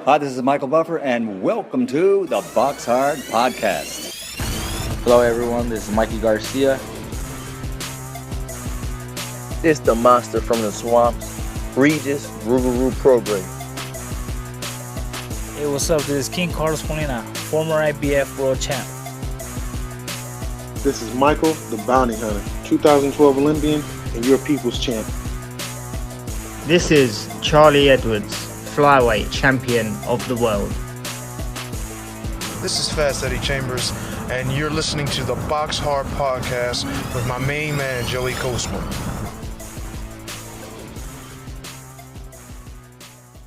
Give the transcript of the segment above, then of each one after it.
Hi, this is Michael Buffer, and welcome to the BoxHard Podcast. Hello, everyone. This is Mikey Garcia. This the monster from the swamps, Regis Rougarou Program. Hey, what's up? This is King Carlos Molina, former IBF world champ. This is Michael, the Bounty Hunter, 2012 Olympian and your people's champ. This is Charlie Edwards, flyweight champion of the world. This is Fast Eddie Chambers, and you're listening to the BoxHard Podcast with my main man, Joey Coastman.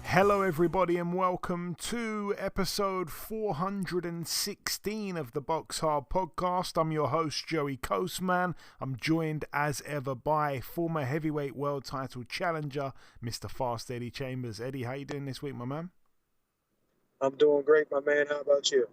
Hello everybody and welcome to episode 416 of the BoxHard Podcast. I'm your host Joey Coastman. I'm joined as ever by former heavyweight world title challenger Mr. Fast Eddie Chambers. Eddie, how you doing this week, my man? I'm doing great, my man. How about you?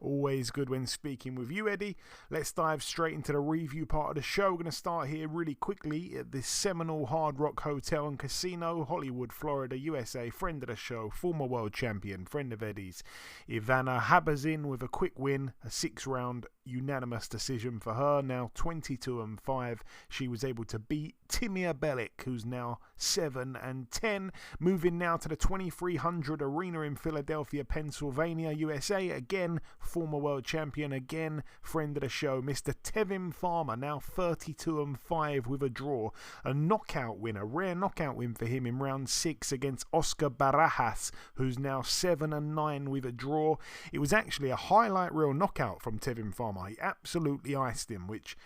Always good when speaking with you, Eddie. Let's dive straight into the review part of the show. We're going to start here really quickly at this seminal Hard Rock Hotel and Casino, Hollywood, Florida, USA. Friend of the show, former world champion, friend of Eddie's, Ivana Habazin with a quick win, a 6-round unanimous decision for her. Now 22-5. She was able to beat Timia Bellic, who's now 7-10. Moving now to the 2300 Arena in Philadelphia, Pennsylvania, USA. Again, former world champion, again, friend of the show, Mr. Tevin Farmer, now 32-5 with a draw. A knockout win, a rare knockout win for him in round 6 against Oscar Barajas, who's now 7-9 with a draw. It was actually a highlight reel knockout from Tevin Farmer. He absolutely iced him, which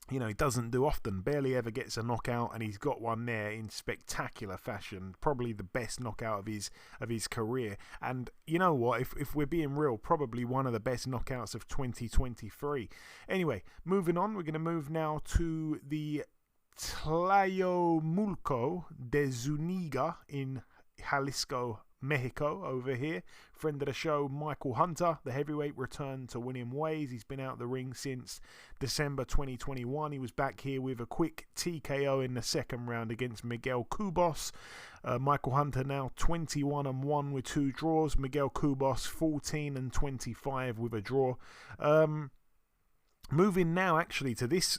he doesn't do often, barely ever gets a knockout, and he's got one there in spectacular fashion, probably the best knockout of his career. And you know what, if we're being real, probably one of the best knockouts of 2023. Anyway, moving on, we're going to move now to the Tlajomulco de Zuniga in Jalisco, Mexico over here. Friend of the show, Michael Hunter, the heavyweight, returned to winning ways. He's been out the ring since December 2021. He was back here with a quick TKO in the second round against Miguel Cubos. Michael Hunter now 21-1 with 2 draws. Miguel Cubos 14-25 with a draw. Moving now actually to this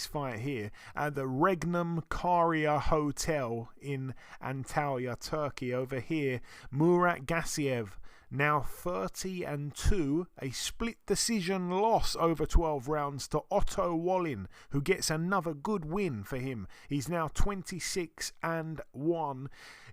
fight here at the Regnum Karia Hotel in Antalya, Turkey. Over here, Murat Gassiev, now 30-2, a split decision loss over 12 rounds to Otto Wallin, who gets another good win for him. He's now 26-1.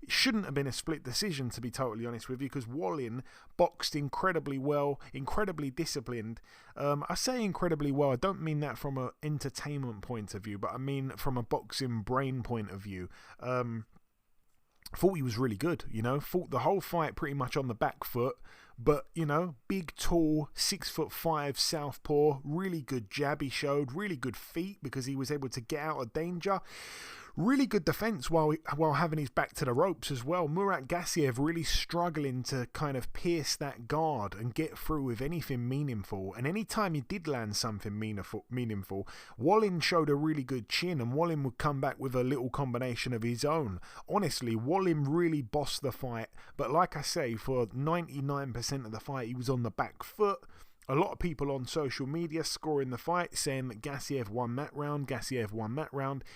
It shouldn't have been a split decision, to be totally honest with you, because Wallin boxed incredibly well, incredibly disciplined. I say incredibly well, I don't mean that from an entertainment point of view, but I mean from a boxing brain point of view. Thought he was really good, fought the whole fight pretty much on the back foot, but big, tall, 6'5" southpaw, really good jab he showed, really good feet because he was able to get out of danger. Really good defense while having his back to the ropes as well. Murat Gassiev really struggling to kind of pierce that guard and get through with anything meaningful. And anytime he did land something meaningful, Wallin showed a really good chin, and Wallin would come back with a little combination of his own. Honestly, Wallin really bossed the fight. But like I say, for 99% of the fight, he was on the back foot. A lot of people on social media scoring the fight, saying that Gassiev won that round.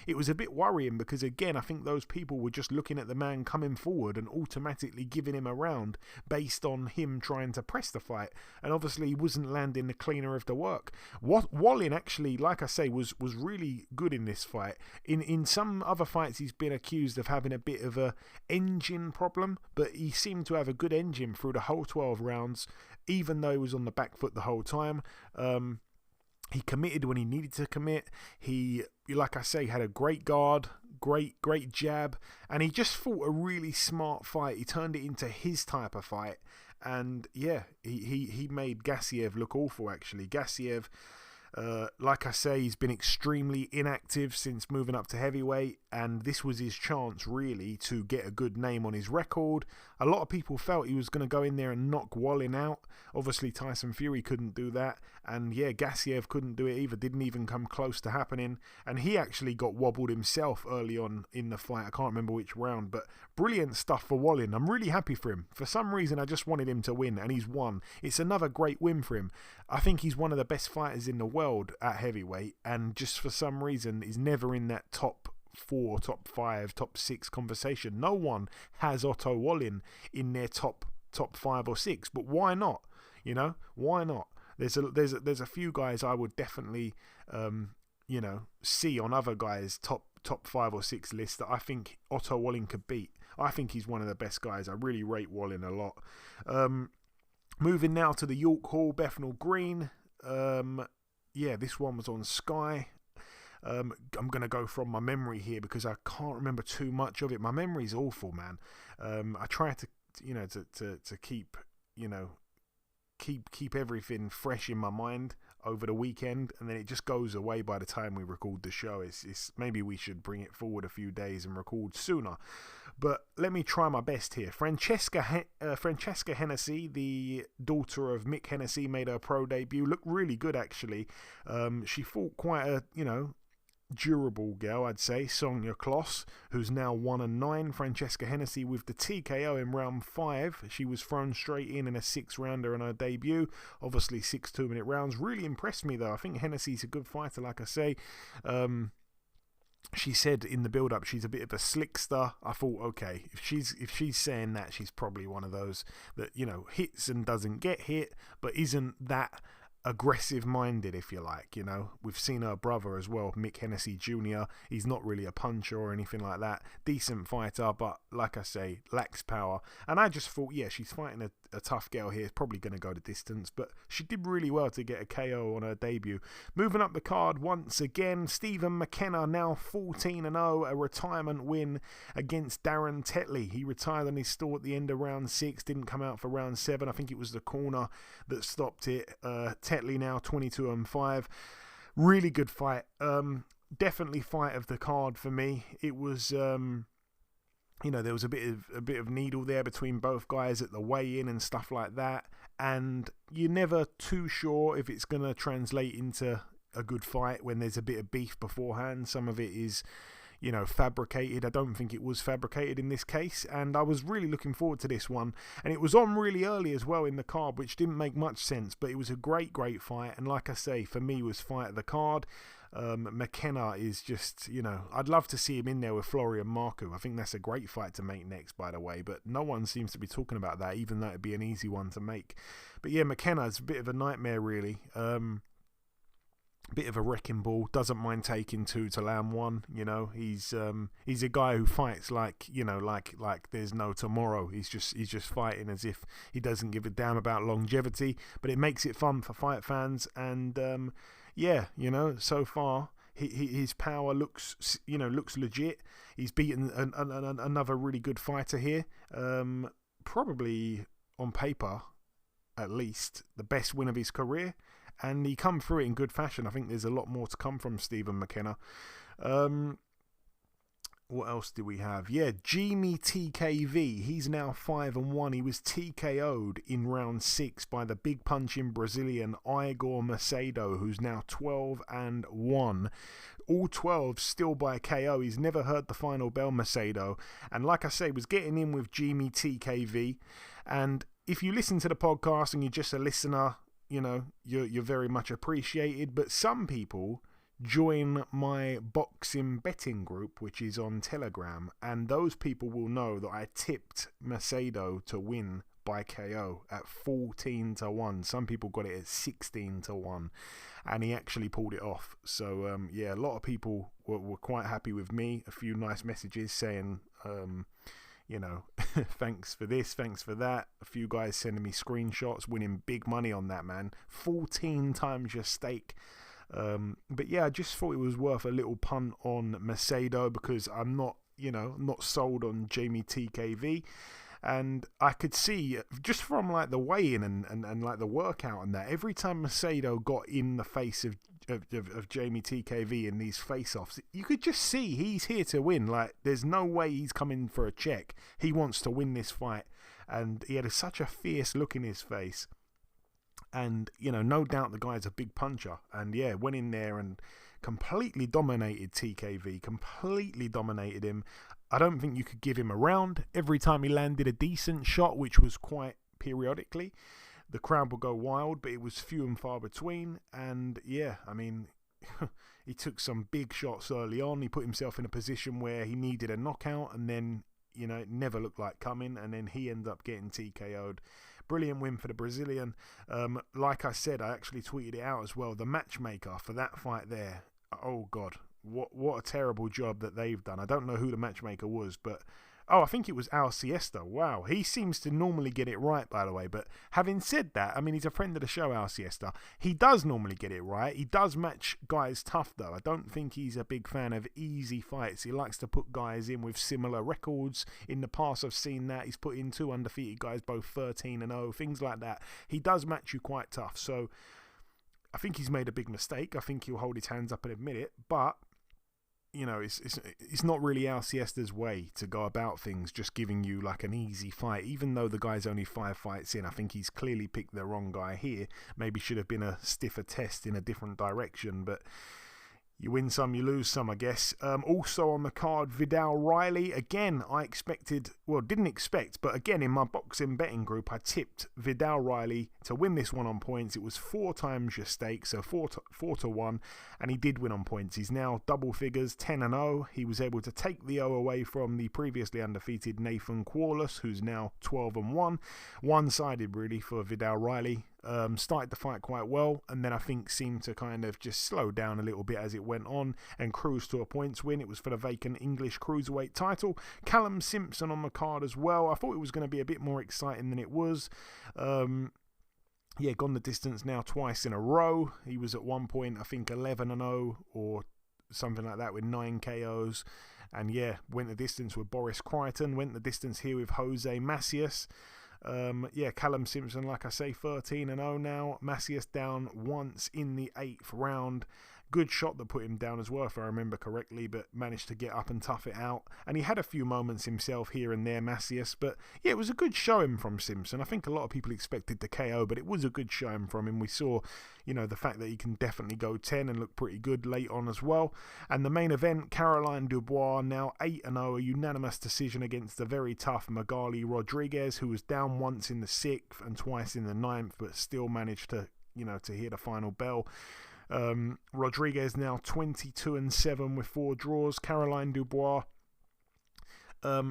It was a bit worrying because, again, I think those people were just looking at the man coming forward and automatically giving him a round based on him trying to press the fight. And obviously he wasn't landing the cleaner of the work. Wallin actually, like I say, was really good in this fight. In some other fights he's been accused of having a bit of a engine problem, but he seemed to have a good engine through the whole 12 rounds, even though he was on the back foot the whole time. He committed when he needed to commit. He, like I say, had a great guard, great jab, and he just fought a really smart fight. He turned it into his type of fight, and yeah, he made Gassiev look awful. Actually, Gassiev Like I say, he's been extremely inactive since moving up to heavyweight, and this was his chance really to get a good name on his record. A lot of people felt he was going to go in there and knock Wallin out. Obviously Tyson Fury couldn't do that, and yeah, Gassiev couldn't do it either, didn't even come close to happening, and he actually got wobbled himself early on in the fight. I can't remember which round, but brilliant stuff for Wallin. I'm really happy for him. For some reason I just wanted him to win, and he's won. It's another great win for him. I think he's one of the best fighters in the world at heavyweight, and just for some reason he's never in that top 4, top 5, top 6 conversation. No one has Otto Wallin in their top 5 or 6, but why not? You know, why not? There's a few guys I would definitely see on other guys' top 5 or 6 lists that I think Otto Wallin could beat. I think he's one of the best guys. I really rate Wallin a lot. Moving now to the York Hall, Bethnal Green. This one was on Sky. I'm going to go from my memory here because I can't remember too much of it. My memory's awful, man. I try to keep, keep everything fresh in my mind over the weekend, and then it just goes away by the time we record the show. It's maybe we should bring it forward a few days and record sooner. But let me try my best here. Francesca Hennessy, the daughter of Mick Hennessy, made her pro debut. Looked really good, actually. She fought quite a, durable girl, I'd say. Sonia Kloss, who's now 1-9. Francesca Hennessy with the TKO in round 5. She was thrown straight in a 6-rounder in her debut. Obviously 6 2-minute rounds. Really impressed me though. I think Hennessy's a good fighter, like I say. She said in the build-up she's a bit of a slickster. I thought, okay, if she's saying that, she's probably one of those that, hits and doesn't get hit, but isn't that aggressive-minded, if you like. We've seen her brother as well, Mick Hennessy Jr. He's not really a puncher or anything like that. Decent fighter, but like I say, lacks power. And I just thought, yeah, she's fighting a tough girl here. It's probably going to go the distance, but she did really well to get a KO on her debut. Moving up the card once again, Stephen McKenna, now 14-0, a retirement win against Darren Tetley. He retired on his stall at the end of round 6, didn't come out for round 7. I think it was the corner that stopped it. Tetley now 22-5. Really good fight. Definitely fight of the card for me. It was there was a bit of needle there between both guys at the weigh-in and stuff like that, and you're never too sure if it's going to translate into a good fight when there's a bit of beef beforehand. Some of it is fabricated. I don't think it was fabricated in this case, and I was really looking forward to this one, and it was on really early as well in the card, which didn't make much sense, but it was a great fight, and like I say, for me, was fight of the card. McKenna is just, I'd love to see him in there with Florian Marku. I think that's a great fight to make next, by the way, but no one seems to be talking about that, even though it'd be an easy one to make. But yeah, McKenna's a bit of a nightmare, really. Bit of a wrecking ball, doesn't mind taking 2 to land 1. He's a guy who fights like there's no tomorrow. He's just fighting as if he doesn't give a damn about longevity, but it makes it fun for fight fans. And so far his power looks legit. He's beaten another really good fighter here, probably on paper at least the best win of his career. And he come through it in good fashion. I think there's a lot more to come from Stephen McKenna. What else do we have? Yeah, Jimmy TKV. He's now 5-1. He was TKO'd in round 6 by the big punching Brazilian Igor Macedo, who's now 12-1. All 12 still by KO. He's never heard the final bell, Macedo. And like I say, was getting in with Jimmy TKV. And if you listen to the podcast and you're just a listener, you're very much appreciated, but some people join my boxing betting group, which is on Telegram, and those people will know that I tipped Macedo to win by KO at 14-1. Some people got it at 16-1, and he actually pulled it off. So a lot of people were quite happy with me. A few nice messages saying thanks for this, thanks for that. A few guys sending me screenshots, winning big money on that, man. 14 times your stake. But yeah, I just thought it was worth a little punt on Macedo because I'm not sold on Jamie TKV. And I could see, just from like the weigh-in and like the workout and that, every time Macedo got in the face of Jamie TKV in these face-offs, you could just see he's here to win. Like, there's no way he's coming for a check. He wants to win this fight. And he had such a fierce look in his face. And, you know, no doubt the guy's a big puncher. And, yeah, went in there and completely dominated TKV, completely dominated him. I don't think you could give him a round. Every time he landed a decent shot, which was quite periodically, the crowd would go wild, but it was few and far between. And yeah, I mean, he took some big shots early on. He put himself in a position where he needed a knockout, and then, you know, it never looked like coming, and then he ended up getting TKO'd. Brilliant win for the Brazilian. Like I said, I actually tweeted it out as well. The matchmaker for that fight there, oh God, what a terrible job that they've done. I don't know who the matchmaker was, but I think it was Al Siesta. Wow, he seems to normally get it right, by the way. But having said that, I mean, he's a friend of the show, Al Siesta. He does normally get it right. He does match guys tough, though. I don't think he's a big fan of easy fights. He likes to put guys in with similar records. In the past, I've seen that. He's put in 2 undefeated guys, both 13-0, things like that. He does match you quite tough. So I think he's made a big mistake. I think he'll hold his hands up and admit it. But you know, it's not really Al Siesta's way to go about things, just giving you like an easy fight. Even though the guy's only 5 fights in, I think he's clearly picked the wrong guy here. Maybe should have been a stiffer test in a different direction, but you win some, you lose some, I guess. Also on the card, Vidal Riley. Again, didn't expect, but again, in my boxing betting group, I tipped Vidal Riley to win this one on points. It was 4 times your stake, so 4 to 1, and he did win on points. He's now double figures, 10-0. He was able to take the O away from the previously undefeated Nathan Corliss, who's now 12-1. One-sided, really, for Vidal Riley. Started the fight quite well, and then I think seemed to kind of just slow down a little bit as it went on and cruised to a points win. It was for the vacant English cruiserweight title. Callum Simpson on the card as well. I thought it was going to be a bit more exciting than it was. Gone the distance now twice in a row. He was at one point, I think, 11-0 or something like that with 9 KOs. And yeah, went the distance with Boris Crichton. Went the distance here with Jose Macias. Callum Simpson, like I say, 13-0 now. Macias down once in the 8th round. Good shot that put him down as well, if I remember correctly, but managed to get up and tough it out. And he had a few moments himself here and there, Macias. But yeah, it was a good showing from Simpson. I think a lot of people expected the KO, but it was a good showing from him. We saw, you know, the fact that he can definitely go 10 and look pretty good late on as well. And the main event, Caroline Dubois, now 8-0, a unanimous decision against the very tough Magali Rodriguez, who was down once in the 6th and twice in the 9th, but still managed to, you know, to hear the final bell. Rodriguez now 22-7 with 4 draws. Caroline Dubois,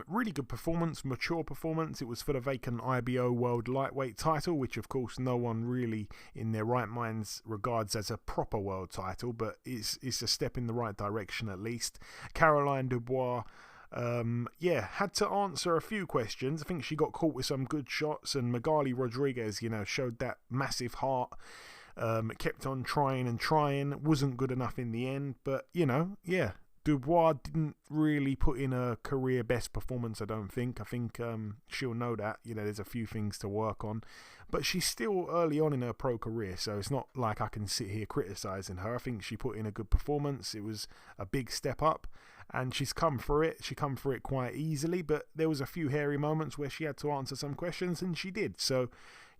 really good performance, mature performance. It was for the vacant IBO World Lightweight title, which of course no one really in their right minds regards as a proper world title, but it's a step in the right direction at least. Caroline Dubois had to answer a few questions. I think she got caught with some good shots, and Magali Rodriguez, you know, showed that massive heart. Kept on trying, wasn't good enough in the end, but you know, yeah, Dubois didn't really put in a career best performance, I don't think. I think she'll know that, you know, there's a few things to work on, but she's still early on in her pro career, so it's not like I can sit here criticising her. I think she put in a good performance. It was a big step up, and she's come for it. She come for it quite easily, but there was a few hairy moments where she had to answer some questions, and she did. So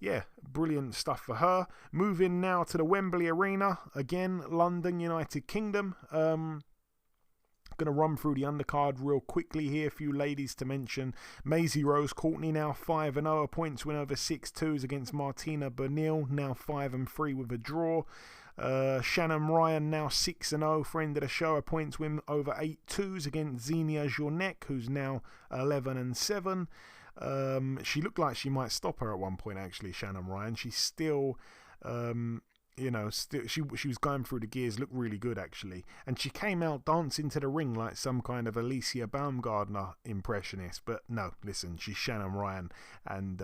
yeah, brilliant stuff for her. Moving now to the Wembley Arena. Again, London, United Kingdom. Going to run through the undercard real quickly here. A few ladies to mention. Maisie Rose Courtney now 5-0. A points win over 6-2s against Martina Bernil. Now 5-3 with a draw. Shannon Ryan now 6-0. Friend of the show. A points win over 8-2s against Xenia Jornek, who's now 11-7. She looked like she might stop her at one point, actually, Shannon Ryan. She's still still she was going through the gears, looked really good actually, and she came out dancing to the ring like some kind of Alicia Baumgardner impressionist. But no, listen, she's Shannon Ryan, and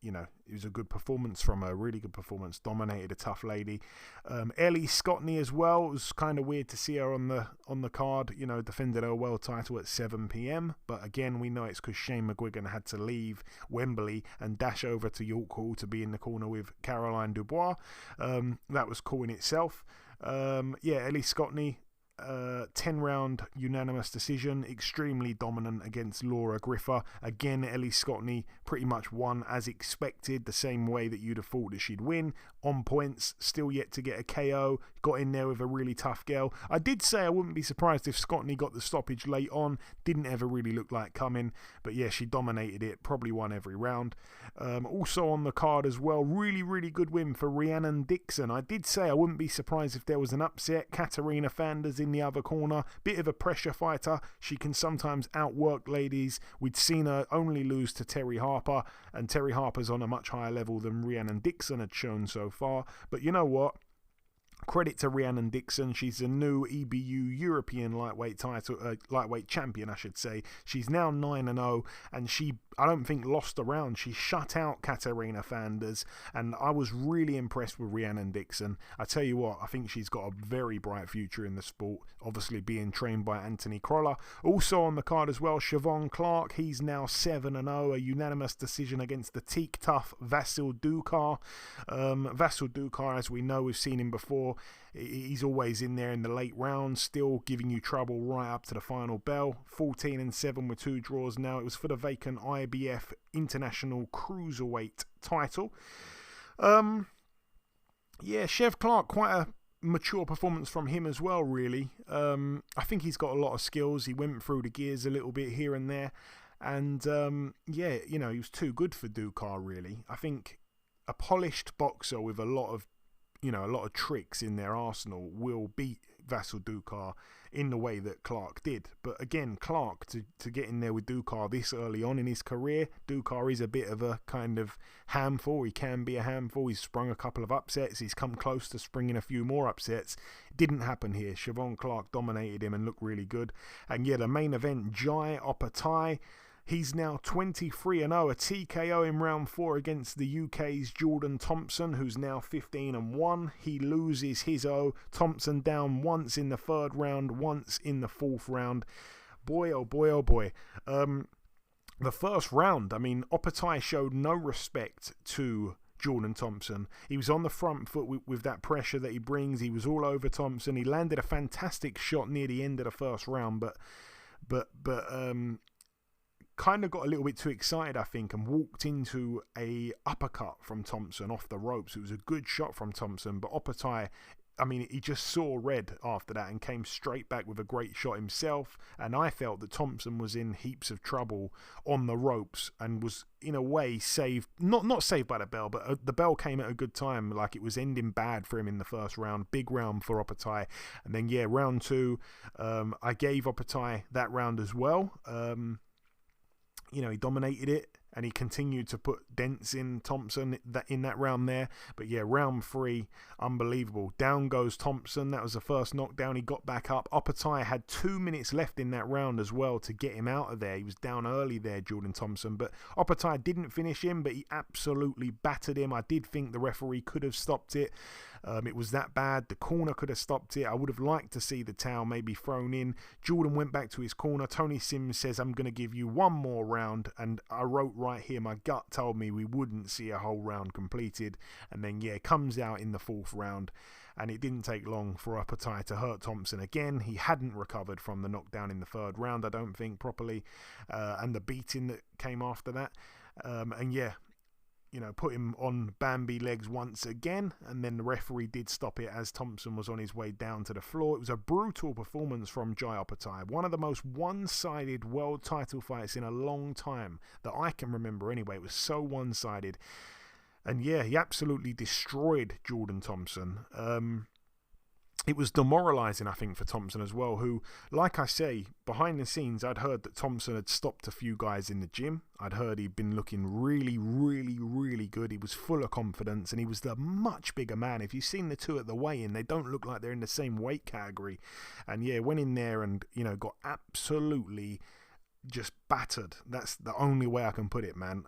it was a good performance from her, really good performance. Dominated a tough lady. Ellie Scotney as well. It was kind of weird to see her on the card. Defended her world title at 7 p.m. But again, we know it's because Shane McGuigan had to leave Wembley and dash over to York Hall to be in the corner with Caroline Dubois. That was cool in itself. Ellie Scotney, 10-round unanimous decision, extremely dominant against Laura Griffer. Again, Ellie Scotney pretty much won as expected, the same way that you'd have thought that she'd win. On points, still yet to get a KO. Got in there with a really tough girl. I did say I wouldn't be surprised if Scotney got the stoppage late on. Didn't ever really look like coming, but yeah, she dominated it. Probably won every round. Also on the card as well, really, really good win for Rhiannon Dixon. I did say I wouldn't be surprised if there was an upset. Katarina Fanders in the other corner. Bit of a pressure fighter. She can sometimes outwork ladies. We'd seen her only lose to Terry Harper, and Terry Harper's on a much higher level than Rhiannon Dixon had shown so far. But you know what? Credit to Rhiannon Dixon. She's a new EBU European lightweight champion, I should say. She's now 9-0, and she, I don't think, lost a round. She shut out Katarina Fanders, and I was really impressed with Rhiannon Dixon. I tell you what, I think she's got a very bright future in the sport, obviously being trained by Anthony Crolla. Also on the card as well, Siobhan Clark. He's now 7-0, a unanimous decision against the teak tough Vasil Dukar. Vasil Dukar, as we know, we've seen him before. He's always in there in the late rounds, still giving you trouble right up to the final bell. 14-7 with 2 draws now. It was for the vacant IBF International Cruiserweight title. Chev Clark, quite a mature performance from him as well, really. I think he's got a lot of skills. He went through the gears a little bit here and there. And, he was too good for Dukar, really. I think a polished boxer with a lot of tricks in their arsenal will beat Vasil Dukar in the way that Clark did. But again, Clark, to get in there with Dukar this early on in his career, Dukar is a bit of a kind of handful. He can be a handful. He's sprung a couple of upsets. He's come close to springing a few more upsets. Didn't happen here. Siobhan Clark dominated him and looked really good. And yeah, the main event, Jai Opatai. He's now 23-0, a TKO in round 4 against the UK's Jordan Thompson, who's now 15-1. He loses his Thompson down once in the 3rd round, once in the 4th round. Boy, oh boy, oh boy. The first round, Opatai showed no respect to Jordan Thompson. He was on the front foot with that pressure that he brings. He was all over Thompson. He landed a fantastic shot near the end of the first round, but kind of got a little bit too excited, I think, and walked into a uppercut from Thompson off the ropes. It was a good shot from Thompson, but Opatai, he just saw red after that and came straight back with a great shot himself. And I felt that Thompson was in heaps of trouble on the ropes and was, in a way, saved, not saved by the bell, but the bell came at a good time. Like, it was ending bad for him in the first round. Big round for Opatai. And then, round 2, I gave Opatai that round as well. He dominated it, and he continued to put dents in Thompson in that round there. But round 3, unbelievable. Down goes Thompson. That was the first knockdown. He got back up. Opatai had 2 minutes left in that round as well to get him out of there. He was down early there, Jordan Thompson. But Opatai didn't finish him, but he absolutely battered him. I did think the referee could have stopped it. It was that bad. The corner could have stopped it. I would have liked to see the towel maybe thrown in. Jordan went back to his corner. Tony Sims says, I'm going to give you one more round. And I wrote right here, my gut told me we wouldn't see a whole round completed. And then, comes out in the 4th round. And it didn't take long for Opatai to hurt Thompson again. He hadn't recovered from the knockdown in the 3rd round, I don't think, properly. And the beating that came after that. Put him on Bambi legs once again, and then the referee did stop it as Thompson was on his way down to the floor. It was a brutal performance from Jai Opatai, one of the most one-sided world title fights in a long time that I can remember anyway. It was so one-sided, and he absolutely destroyed Jordan Thompson. It was demoralising, I think, for Thompson as well, who, like I say, behind the scenes, I'd heard that Thompson had stopped a few guys in the gym. I'd heard he'd been looking really, really, really good good. He was full of confidence, and he was the much bigger man. If you've seen the two at the weigh-in, they don't look like they're in the same weight category. And yeah, went in there and, got absolutely just battered. That's the only way I can put it, man.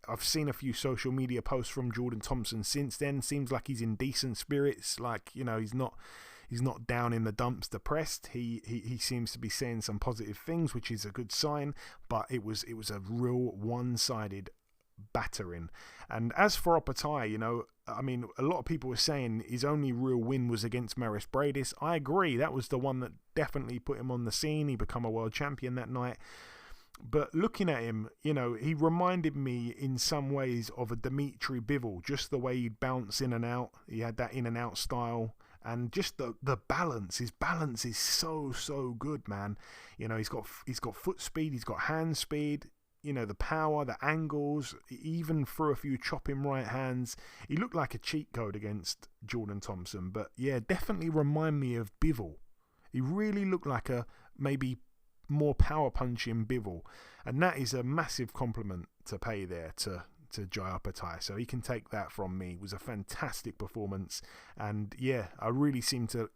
I've seen a few social media posts from Jordan Thompson since then. Seems like he's in decent spirits. Like, he's not down in the dumps depressed. He seems to be saying some positive things, which is a good sign, but it was a real one-sided battering. And as for Opatai, a lot of people were saying his only real win was against Maris Bradis. I agree. That was the one that definitely put him on the scene. He became a world champion that night. But looking at him, he reminded me in some ways of a Dmitry Bivol, just the way he'd bounce in and out. He had that in and out style. And just the balance, his balance is so good, man. He's got foot speed, he's got hand speed, the power, the angles, even threw a few chopping right hands. He looked like a cheat code against Jordan Thompson, but yeah, definitely remind me of Bivol. He really looked like a maybe more power punching Bivol, and that is a massive compliment to pay there to Jai Opatai, so he can take that from me. It was a fantastic performance, and yeah, I really seem to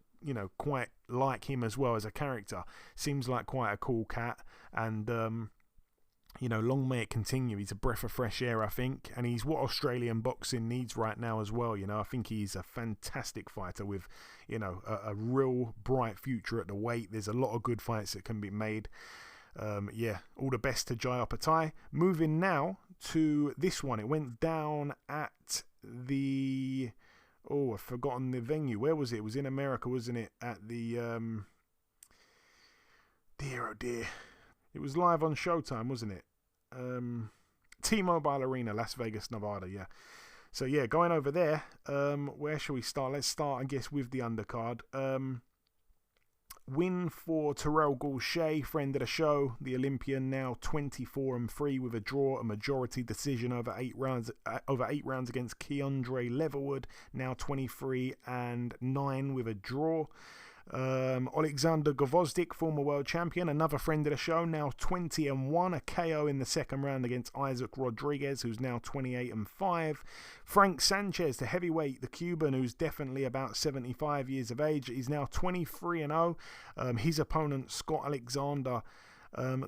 quite like him as well as a character. Seems like quite a cool cat, and long may it continue. He's a breath of fresh air, I think, and he's what Australian boxing needs right now as well. I think he's a fantastic fighter with a real bright future at the weight. There's a lot of good fights that can be made. All the best to Jai Opatai. Moving now to this one. It went down at the... I've forgotten the venue. Where was it? It was in America, wasn't it? At the... Dear, oh dear. It was live on Showtime, wasn't it? T-Mobile Arena, Las Vegas, Nevada, yeah. So, yeah, going over there. Where shall we start? Let's start, I guess, with the undercard. Win for Terrell Gausha, friend of the show, the Olympian, now 24-3 with a draw, a majority decision over 8 rounds against Keandre Leatherwood, now 23-9 with a draw. Alexander Gvozdyk, former world champion, another friend of the show, now 20-1, a KO in the second round against Isaac Rodriguez, who's now 28-5. Frank Sanchez, the heavyweight, the Cuban, who's definitely about 75 years of age, is now 23-0. His opponent, Scott Alexander,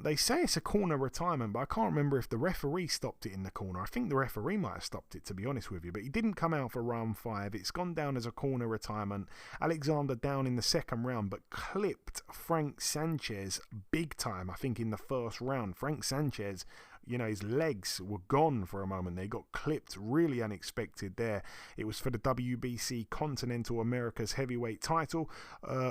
they say it's a corner retirement, but I can't remember if the referee stopped it in the corner. I think the referee might have stopped it, to be honest with you, but he didn't come out for round 5. It's gone down as a corner retirement. Alexander down in the second round, but clipped Frank Sanchez big time, I think, in the first round. Frank Sanchez, his legs were gone for a moment. They got clipped, really unexpected there. It was for the WBC Continental America's heavyweight title.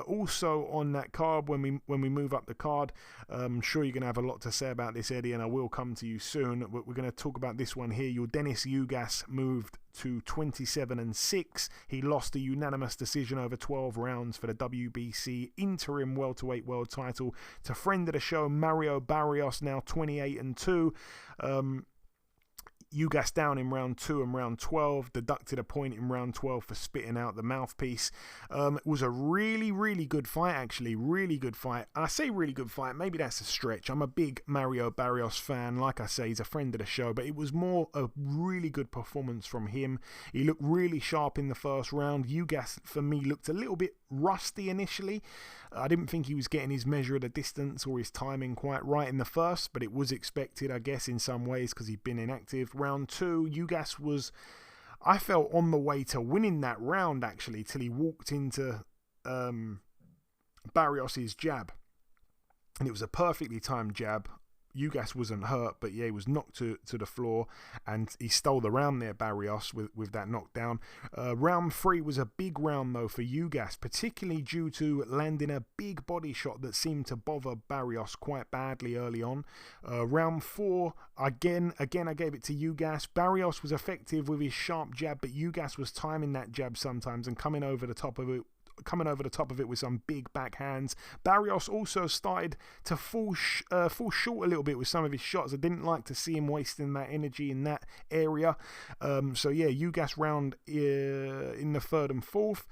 Also on that card, when we move up the card, I'm sure you're going to have a lot to say about this, Eddie, and I will come to you soon. We're going to talk about this one here. Your Dennis Ugas moved to 27-6. He lost a unanimous decision over 12 rounds for the WBC interim welterweight world title to friend of the show Mario Barrios, now 28-2. Ugas down in round 2 and round 12, deducted a point in round 12 for spitting out the mouthpiece. It was a really, really good fight, actually. Really good fight. I say really good fight, maybe that's a stretch. I'm a big Mario Barrios fan. Like I say, he's a friend of the show, but it was more a really good performance from him. He looked really sharp in the first round. Ugas, for me, looked a little bit rusty initially. I didn't think he was getting his measure of the distance or his timing quite right in the first, but it was expected, I guess, in some ways because he'd been inactive. Round 2, Ugas was, I felt, on the way to winning that round, actually, till he walked into Barrios' jab. And it was a perfectly timed jab. Ugas wasn't hurt, but yeah, he was knocked to the floor, and he stole the round there, Barrios, with that knockdown. Round 3 was a big round, though, for Ugas, particularly due to landing a big body shot that seemed to bother Barrios quite badly early on. Round 4, again, I gave it to Ugas. Barrios was effective with his sharp jab, but Ugas was timing that jab sometimes and coming over the top of it with some big backhands. Barrios also started to fall short a little bit with some of his shots. I didn't like to see him wasting that energy in that area. So yeah, Ugas round in the 3rd and 4th.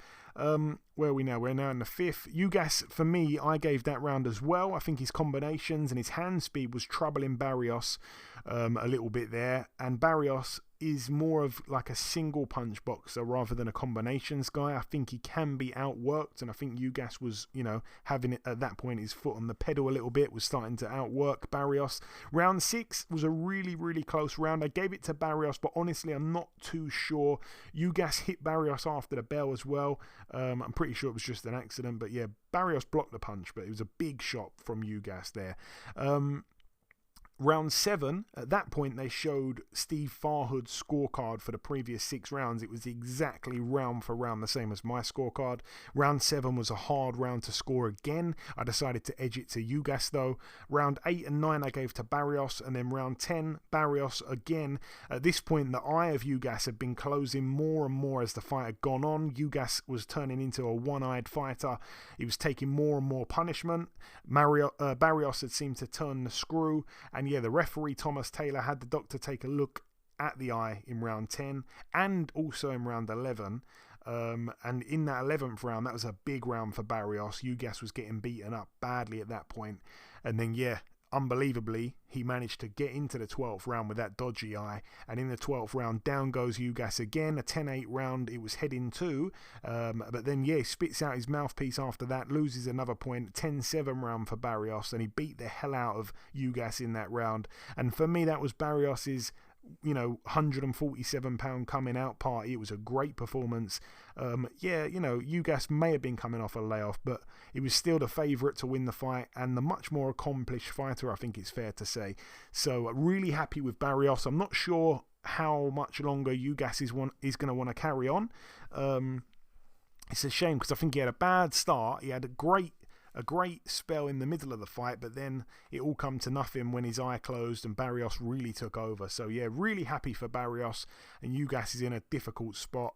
Where are we now? We're now in the 5th. Ugas, for me, I gave that round as well. I think his combinations and his hand speed was troubling Barrios. a little bit there. And Barrios is more of like a single punch boxer rather than a combinations guy. I think he can be outworked, and I think Ugas was, having it at that point his foot on the pedal a little bit, was starting to outwork Barrios. Round 6 was a really, really close round. I gave it to Barrios, but honestly, I'm not too sure. Ugas hit Barrios after the bell as well. I'm pretty sure it was just an accident, but yeah, Barrios blocked the punch, but it was a big shot from Ugas there. Round 7, at that point they showed Steve Farhood's scorecard for the previous 6 rounds. It was exactly round for round the same as my scorecard. Round 7 was a hard round to score again. I decided to edge it to Ugas though. Round 8 and 9 I gave to Barrios, and then round 10, Barrios again. At this point, the eye of Ugas had been closing more and more as the fight had gone on. Ugas was turning into a one-eyed fighter. He was taking more and more punishment. Barrios had seemed to turn the screw, and yeah, the referee Thomas Taylor had the doctor take a look at the eye in round 10 and also in round 11. And in that 11th round, that was a big round for Barrios. Ugas was getting beaten up badly at that point. And then, yeah, unbelievably, he managed to get into the 12th round with that dodgy eye. And in the 12th round, down goes Ugas again. A 10-8 round it was heading to. But then, yeah, he spits out his mouthpiece after that, loses another point. 10-7 round for Barrios, and he beat the hell out of Ugas in that round. And for me, that was Barrios's 147 pound coming out party. It was a great performance. Ugas may have been coming off a layoff, but he was still the favourite to win the fight and the much more accomplished fighter, I think it's fair to say. So really happy with Barrios. I'm not sure how much longer Ugas is going to want to carry on. It's a shame because I think he had a bad start. He had a great spell in the middle of the fight, but then it all come to nothing when his eye closed and Barrios really took over. So yeah, really happy for Barrios, and Ugas is in a difficult spot.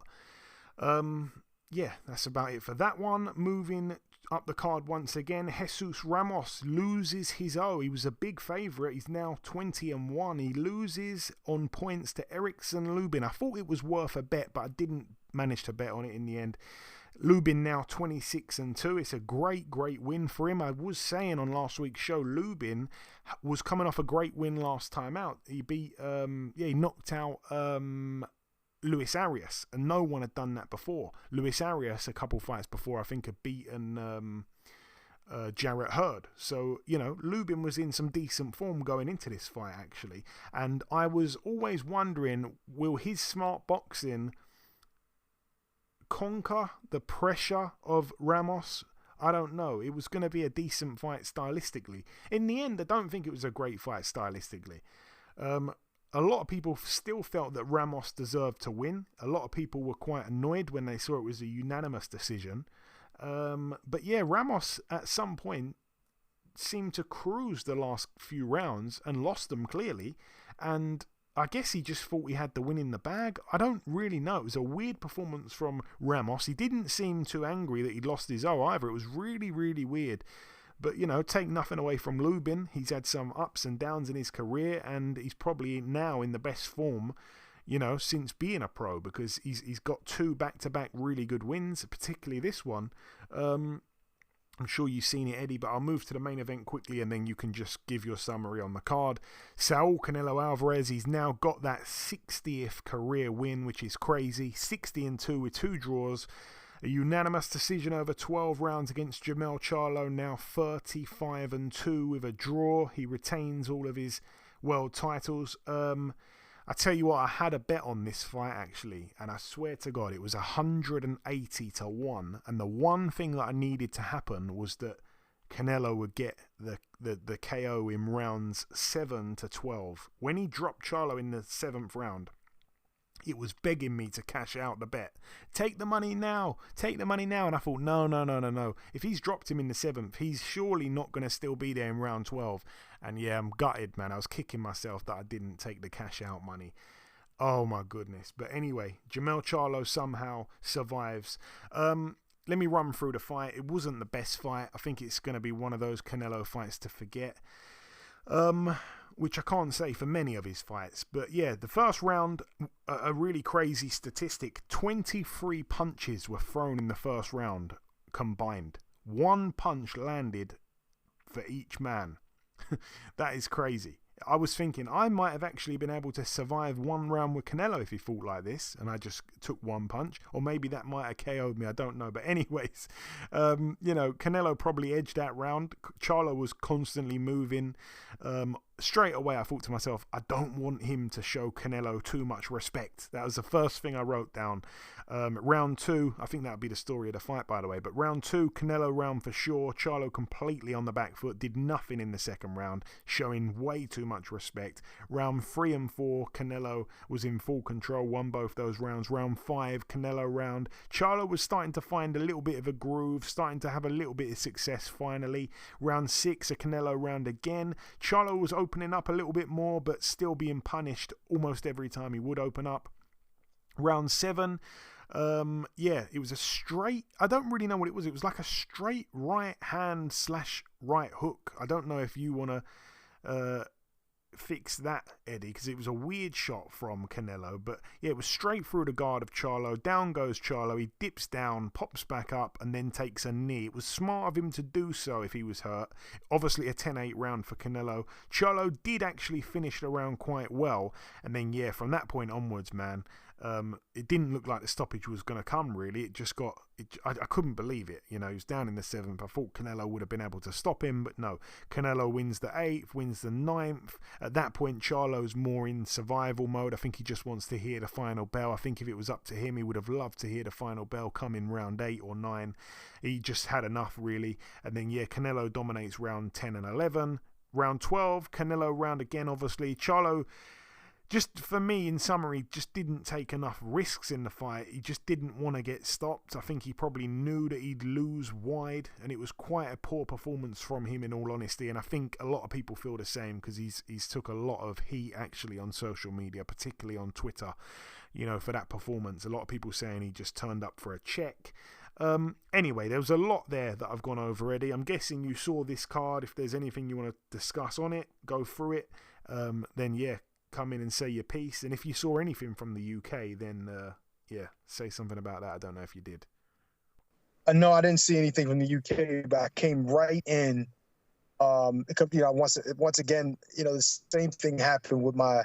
Yeah, that's about it for that one. Moving up the card once again, Jesus Ramos loses his O. He was a big favourite. He's now 20-1. He loses on points to Erickson Lubin. I thought it was worth a bet, but I didn't manage to bet on it in the end. Lubin now 26-2. It's a great win for him. I was saying on last week's show, Lubin was coming off a great win last time out. He beat, he knocked out Luis Arias, and no one had done that before. Luis Arias, a couple fights before, I think, had beaten Jarrett Hurd. So, Lubin was in some decent form going into this fight, actually. And I was always wondering, will his smart boxing conquer the pressure of Ramos? I don't know. It was going to be a decent fight stylistically. In the end, I don't think it was a great fight stylistically. A lot of people still felt that Ramos deserved to win. A lot of people were quite annoyed when they saw it was a unanimous decision. But yeah, Ramos at some point seemed to cruise the last few rounds and lost them clearly. And I guess he just thought he had the win in the bag. I don't really know. It was a weird performance from Ramos. He didn't seem too angry that he'd lost his O either. It was really, really weird. But, take nothing away from Lubin. He's had some ups and downs in his career, and he's probably now in the best form, since being a pro, because he's got 2 back-to-back really good wins, particularly this one. I'm sure you've seen it, Eddie, but I'll move to the main event quickly and then you can just give your summary on the card. Saul Canelo Alvarez, he's now got that 60th career win, which is crazy. 60-2 with 2 draws. A unanimous decision over 12 rounds against Jermell Charlo, now 35-2 with a draw. He retains all of his world titles. I tell you what, I had a bet on this fight actually, and I swear to God it was 180-1. And the one thing that I needed to happen was that Canelo would get the KO in rounds 7 to 12. When he dropped Charlo in the 7th round, it was begging me to cash out the bet. Take the money now. Take the money now. And I thought, no. If he's dropped him in the 7th, he's surely not going to still be there in round 12. And yeah, I'm gutted, man. I was kicking myself that I didn't take the cash out money. Oh my goodness. But anyway, Jermell Charlo somehow survives. Let me run through the fight. It wasn't the best fight. I think it's going to be one of those Canelo fights to forget. Which I can't say for many of his fights. But yeah, the first round, a really crazy statistic. 23 punches were thrown in the first round combined. 1 punch landed for each man. That is crazy. I was thinking I might have actually been able to survive one round with Canelo if he fought like this and I just took one punch, or maybe that might have KO'd me, I don't know. But anyways, Canelo probably edged that round. Charlo was constantly moving. Straight away I thought to myself, I don't want him to show Canelo too much respect. That was the first thing I wrote down. Round 2, I think that would be the story of the fight, by the way, but round 2, Canelo round for sure. Charlo completely on the back foot, did nothing in the second round, showing way too much respect. Round 3 and 4, Canelo was in full control, won both those rounds. Round 5, Canelo round. Charlo was starting to find a little bit of a groove, starting to have a little bit of success finally. Round 6, a Canelo round again. Charlo was opening up a little bit more, but still being punished almost every time he would open up. Round 7, it was a straight, I don't really know what it was. It was like a straight right hand / right hook. I don't know if you want to fix that, Eddie, because it was a weird shot from Canelo, but yeah, it was straight through the guard of Charlo. Down goes Charlo, he dips down, pops back up, and then takes a knee. It was smart of him to do so if he was hurt. Obviously a 10-8 round for Canelo. Charlo did actually finish the round quite well, and then yeah, from that point onwards, man, it didn't look like the stoppage was going to come, really. It just got, I couldn't believe it. He was down in the 7th. I thought Canelo would have been able to stop him, but no. Canelo wins the 8th, wins the 9th. At that point, Charlo's more in survival mode. I think he just wants to hear the final bell. I think if it was up to him, he would have loved to hear the final bell come in round 8 or 9. He just had enough, really. And then, yeah, Canelo dominates round 10 and 11. Round 12, Canelo round again, obviously. Charlo, just for me, in summary, just didn't take enough risks in the fight. He just didn't want to get stopped. I think he probably knew that he'd lose wide, and it was quite a poor performance from him, in all honesty. And I think a lot of people feel the same, because he's took a lot of heat actually on social media, particularly on Twitter, for that performance. A lot of people saying he just turned up for a check. Anyway, there was a lot there that I've gone over already. I'm guessing you saw this card. If there's anything you want to discuss on it, go through it. Then yeah, come in and say your piece. And if you saw anything from the UK, then say something about that. I don't know if you did. No, I didn't see anything from the UK, but I came right in. Once again, the same thing happened with my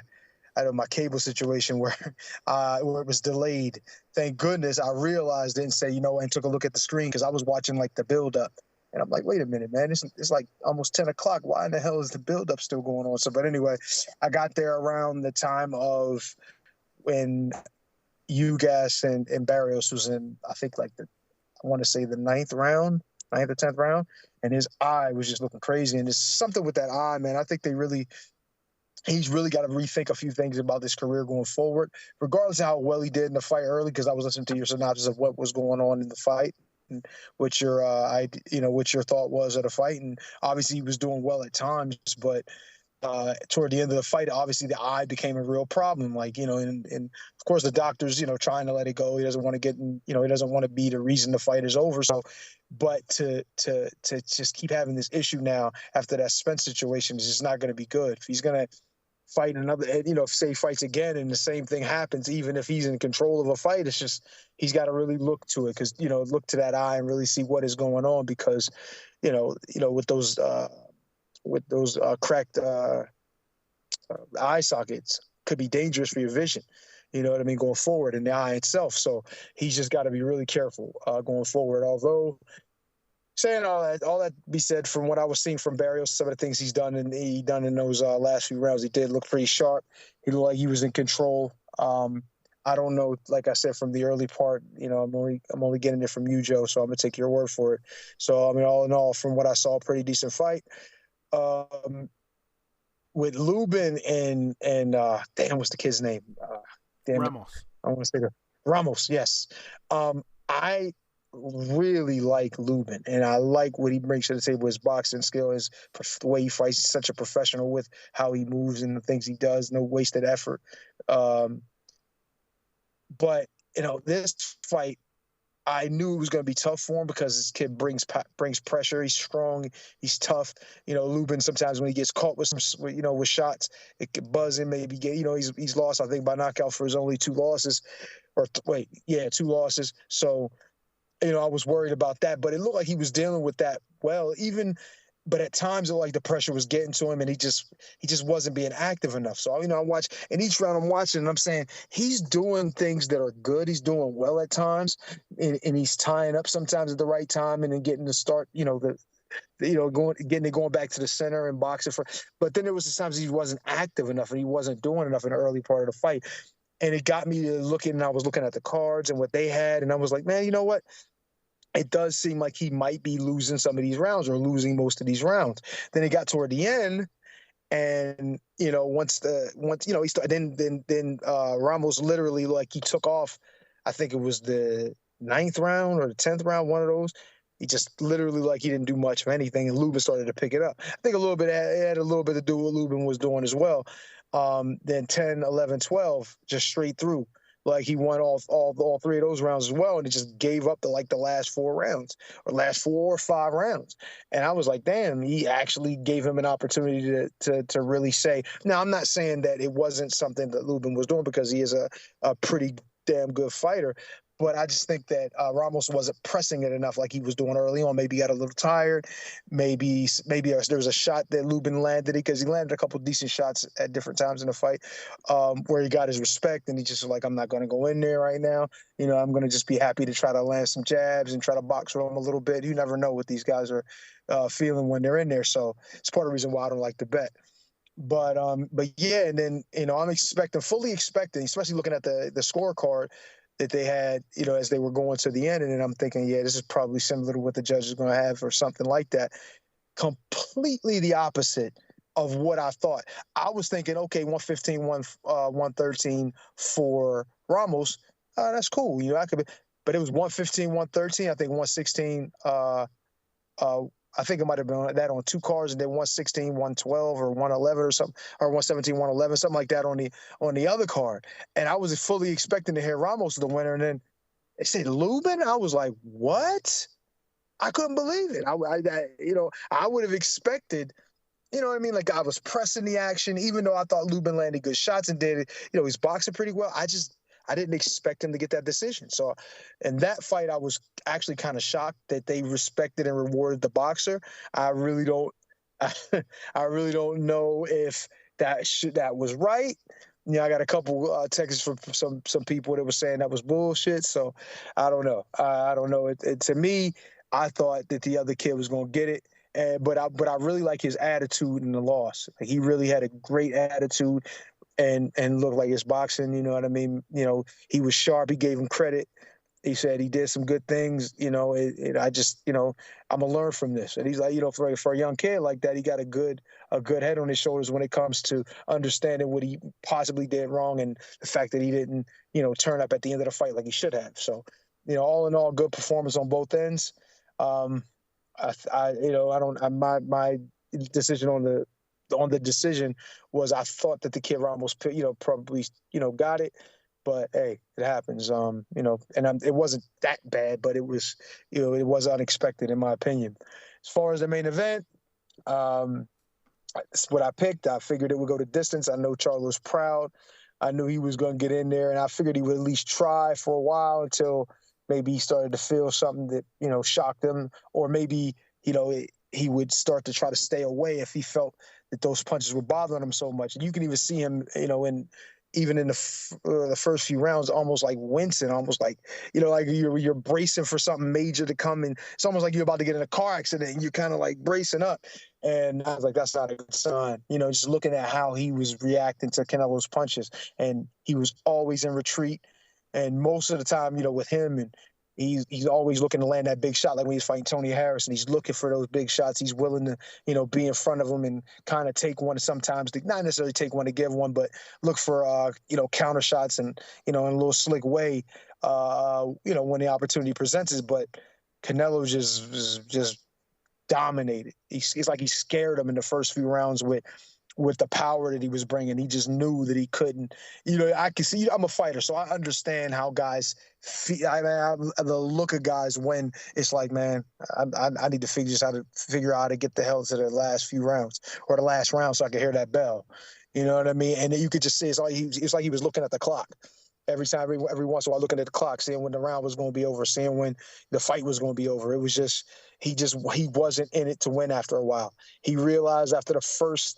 cable situation where it was delayed. Thank goodness I realized it and say, and took a look at the screen, because I was watching like the build up. And I'm like, wait a minute, man, it's like almost 10 o'clock. Why in the hell is the build-up still going on? So, but anyway, I got there around the time of when Ugas and Barrios was in, I think I want to say the 9th or 10th round. And his eye was just looking crazy. And there's something with that eye, man. I think he's really got to rethink a few things about his career going forward, regardless of how well he did in the fight early, because I was listening to your synopsis of what was going on in the fight. What your thought was of the fight, and obviously he was doing well at times, but toward the end of the fight, obviously the eye became a real problem. And of course the doctor's trying to let it go. He doesn't want to get he doesn't want to be the reason the fight is over. So, but to just keep having this issue now after that Spence situation is just not going to be good. If he's going to fight another, say he fights again and the same thing happens, even if he's in control of a fight, it's just, he's got to really look to it, because, look to that eye and really see what is going on, because, with those cracked eye sockets could be dangerous for your vision, going forward in the eye itself. So he's just got to be really careful going forward. Although, saying all that be said, from what I was seeing from Barrios, some of the things he's done in those last few rounds, he did look pretty sharp. He looked like he was in control. I don't know, like I said, from the early part, I'm only getting it from you, Joe, so I'm gonna take your word for it. So all in all, from what I saw, pretty decent fight. With Lubin and damn, what's the kid's name? Ramos. I want to say Ramos. Yes. I really like Lubin, and I like what he brings to the table. His boxing skill, the way he fights. He's such a professional with how he moves and the things he does. No wasted effort. But this fight, I knew it was going to be tough for him, because this kid brings pressure. He's strong. He's tough. Lubin, sometimes when he gets caught with with shots, it could buzz him. Maybe get, he's lost, I think, by knockout for his only 2 losses, 2 losses. So, I was worried about that, but it looked like he was dealing with that well. Even but at times it, like the pressure was getting to him, and he just wasn't being active enough. So I watch, and each round I'm watching, and I'm saying he's doing things that are good. He's doing well at times, and he's tying up sometimes at the right time, and then getting to start, going back to the center and boxing for. But then there was the times he wasn't active enough, and he wasn't doing enough in the early part of the fight, and it got me to looking. And I was looking at the cards and what they had, and I was like, man, you know what? It does seem like he might be losing some of these rounds or losing most of these rounds. Then it got toward the end, and once he started, then Ramos literally, like, he took off. I think it was the 9th round or the 10th round, one of those. He just literally, like, he didn't do much of anything, and Lubin started to pick it up. I think it had a little bit to do with what Lubin was doing as well. Then 10, 11, 12, just straight through. Like, he won all 3 of those rounds as well, and it just gave up the last 4 rounds or last 4 or 5 rounds. And I was like, damn, he actually gave him an opportunity to really say. Now, I'm not saying that it wasn't something that Lubin was doing, because he is a pretty damn good fighter. But I just think that Ramos wasn't pressing it enough like he was doing early on. Maybe he got a little tired. Maybe there was a shot that Lubin landed, because he landed a couple of decent shots at different times in the fight where he got his respect, and he just was like, I'm not going to go in there right now. I'm going to just be happy to try to land some jabs and try to box with him a little bit. You never know what these guys are feeling when they're in there. So it's part of the reason why I don't like to bet. But yeah, and then, I'm fully expecting, especially looking at the scorecard that they had, as they were going to the end. And then I'm thinking, yeah, this is probably similar to what the judge is going to have or something like that. Completely the opposite of what I thought. I was thinking, okay, 115, 113 for Ramos. That's cool. But it was 115, 113. I think 116, I think it might have been that on 2 cards, and then 116, 112 or 111 or something, or 117, 111, something like that on the other card. And I was fully expecting to hear Ramos the winner, and then they said Lubin. I was like, what? I couldn't believe it. I would have expected, what I mean? Like, I was pressing the action, even though I thought Lubin landed good shots and did it. He's boxing pretty well. I didn't expect him to get that decision. So in that fight, I was actually kind of shocked that they respected and rewarded the boxer. I really don't know if that was right. I got a couple texts from some people that were saying that was bullshit. So I don't know. I don't know. To me, I thought that the other kid was going to get it. But I really like his attitude in the loss. He really had a great attitude. And looked like his boxing, you know what I mean? He was sharp. He gave him credit. He said he did some good things. I'm going to learn from this. And he's like, for a young kid like that, he got a good head on his shoulders when it comes to understanding what he possibly did wrong, and the fact that he didn't, turn up at the end of the fight like he should have. So, all in all, good performance on both ends. My decision on the decision was, I thought that the kid Ramos, probably, got it, but hey, it happens. It wasn't that bad, but it was, it was unexpected in my opinion. As far as the main event, it's what I picked. I figured it would go to distance. I know Charlo was proud. I knew he was going to get in there, and I figured he would at least try for a while until maybe he started to feel something that, shocked him, or maybe, he would start to try to stay away if he felt that those punches were bothering him so much. And you can even see him, even in the first few rounds, almost like wincing, almost like, like you're bracing for something major to come. And it's almost like you're about to get in a car accident and you're kind of like bracing up. And I was like, that's not a good sign. Just looking at how he was reacting to Canelo's punches. And he was always in retreat. And most of the time, with him, and he's always looking to land that big shot, like when he's fighting Tony Harris, and he's looking for those big shots. He's willing to, be in front of him and kind of take one sometimes, not necessarily take one to give one, but look for, counter shots and, in a little slick way, when the opportunity presents it. But Canelo just dominated. It's like he scared him in the first few rounds with the power that he was bringing. He just knew that he couldn't, I can see, I'm a fighter, so I understand how guys feel. The look of guys when it's like, man, I need to figure out how to get the hell to the last few rounds or the last round so I can hear that bell. You know what I mean? And you could just see it's like he was looking at the clock. every time, every once in a while, looking at the clock, seeing when the round was going to be over, seeing when the fight was going to be over. It was just he wasn't in it to win after a while. He realized after the first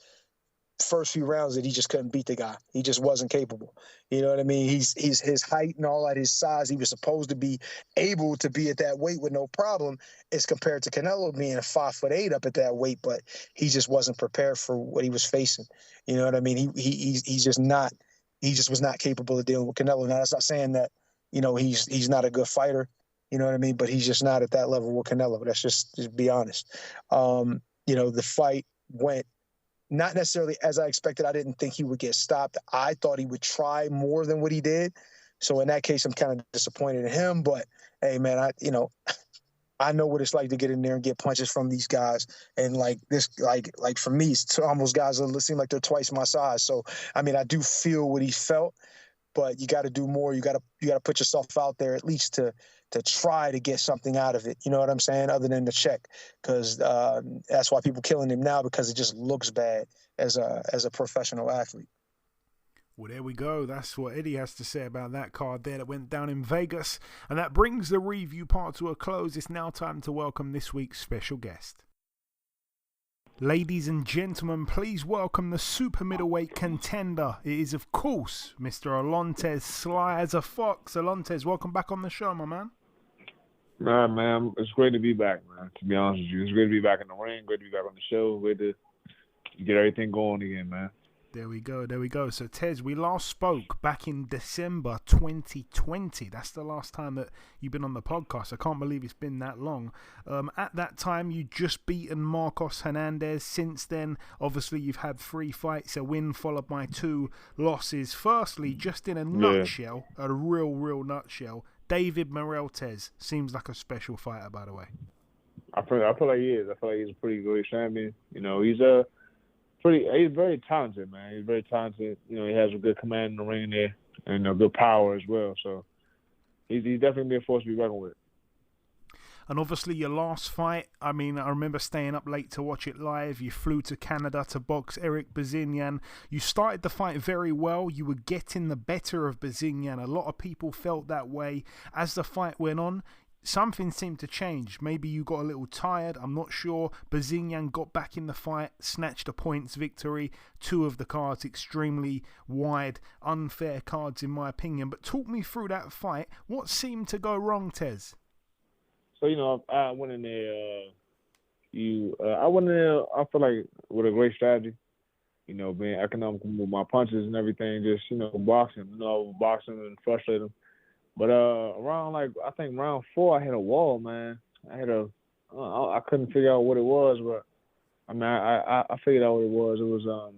few rounds that he just couldn't beat the guy. He just wasn't capable. You know what I mean? He's his height and all that, his size. He was supposed to be able to be at that weight with no problem, as compared to Canelo being 5'8" up at that weight, but he just wasn't prepared for what he was facing. You know what I mean? He's just not. He just was not capable of dealing with Canelo. Now that's not saying that he's not a good fighter. You know what I mean? But he's just not at that level with Canelo. That's just be honest. The fight went not necessarily as I expected. I didn't think he would get stopped. I thought he would try more than what he did. So in that case, I'm kind of disappointed in him. But hey, man, I know what it's like to get in there and get punches from these guys. And like this, like for me, it's almost guys that seem like they're twice my size. So I mean, I do feel what he felt, but you got to do more. You got to put yourself out there at least to try to get something out of it. You know what I'm saying? Other than the check, because that's why people killing him now, because it just looks bad as a professional athlete. Well, there we go. That's what Eddie has to say about that card there that went down in Vegas. And that brings the review part to a close. It's now time to welcome this week's special guest. Ladies and gentlemen, please welcome the super-middleweight contender. It is, of course, Mr. Alantez Sly as a Fox. Alantez, welcome back on the show, my man. Nah, man, it's great to be back, man, to be honest with you. It's great to be back in the ring, great to be back on the show, great to get everything going again, man. There we go. So, Tez, we last spoke back in December 2020. That's the last time that you've been on the podcast. I can't believe it's been that long. At that time, you just beaten Marcos Hernandez. Since then, obviously, you've had 3 fights, a win followed by 2 losses. Firstly, just in a nutshell, a real nutshell, David Morel-Tez seems like a special fighter, by the way. I feel like he is. I feel like he's a pretty great champion. He's very talented, man. He's very talented. He has a good command in the ring there and a good power as well. So he's definitely a force to be reckoned with. And obviously your last fight, I mean, I remember staying up late to watch it live. You flew to Canada to box Erik Bazinyan. You started the fight very well. You were getting the better of Bazinyan. A lot of people felt that way. As the fight went on, something seemed to change. Maybe you got a little tired. I'm not sure. Bazinyan got back in the fight, snatched a points victory. 2 of the cards extremely wide, unfair cards in my opinion. But talk me through that fight. What seemed to go wrong, Tez? So, I went in there, I feel like with a great strategy, being economical with my punches and everything, just, boxing, boxing and frustrate them. But around round 4, I hit a wall, man. I couldn't figure out what it was, but I mean, I figured out what it was. It was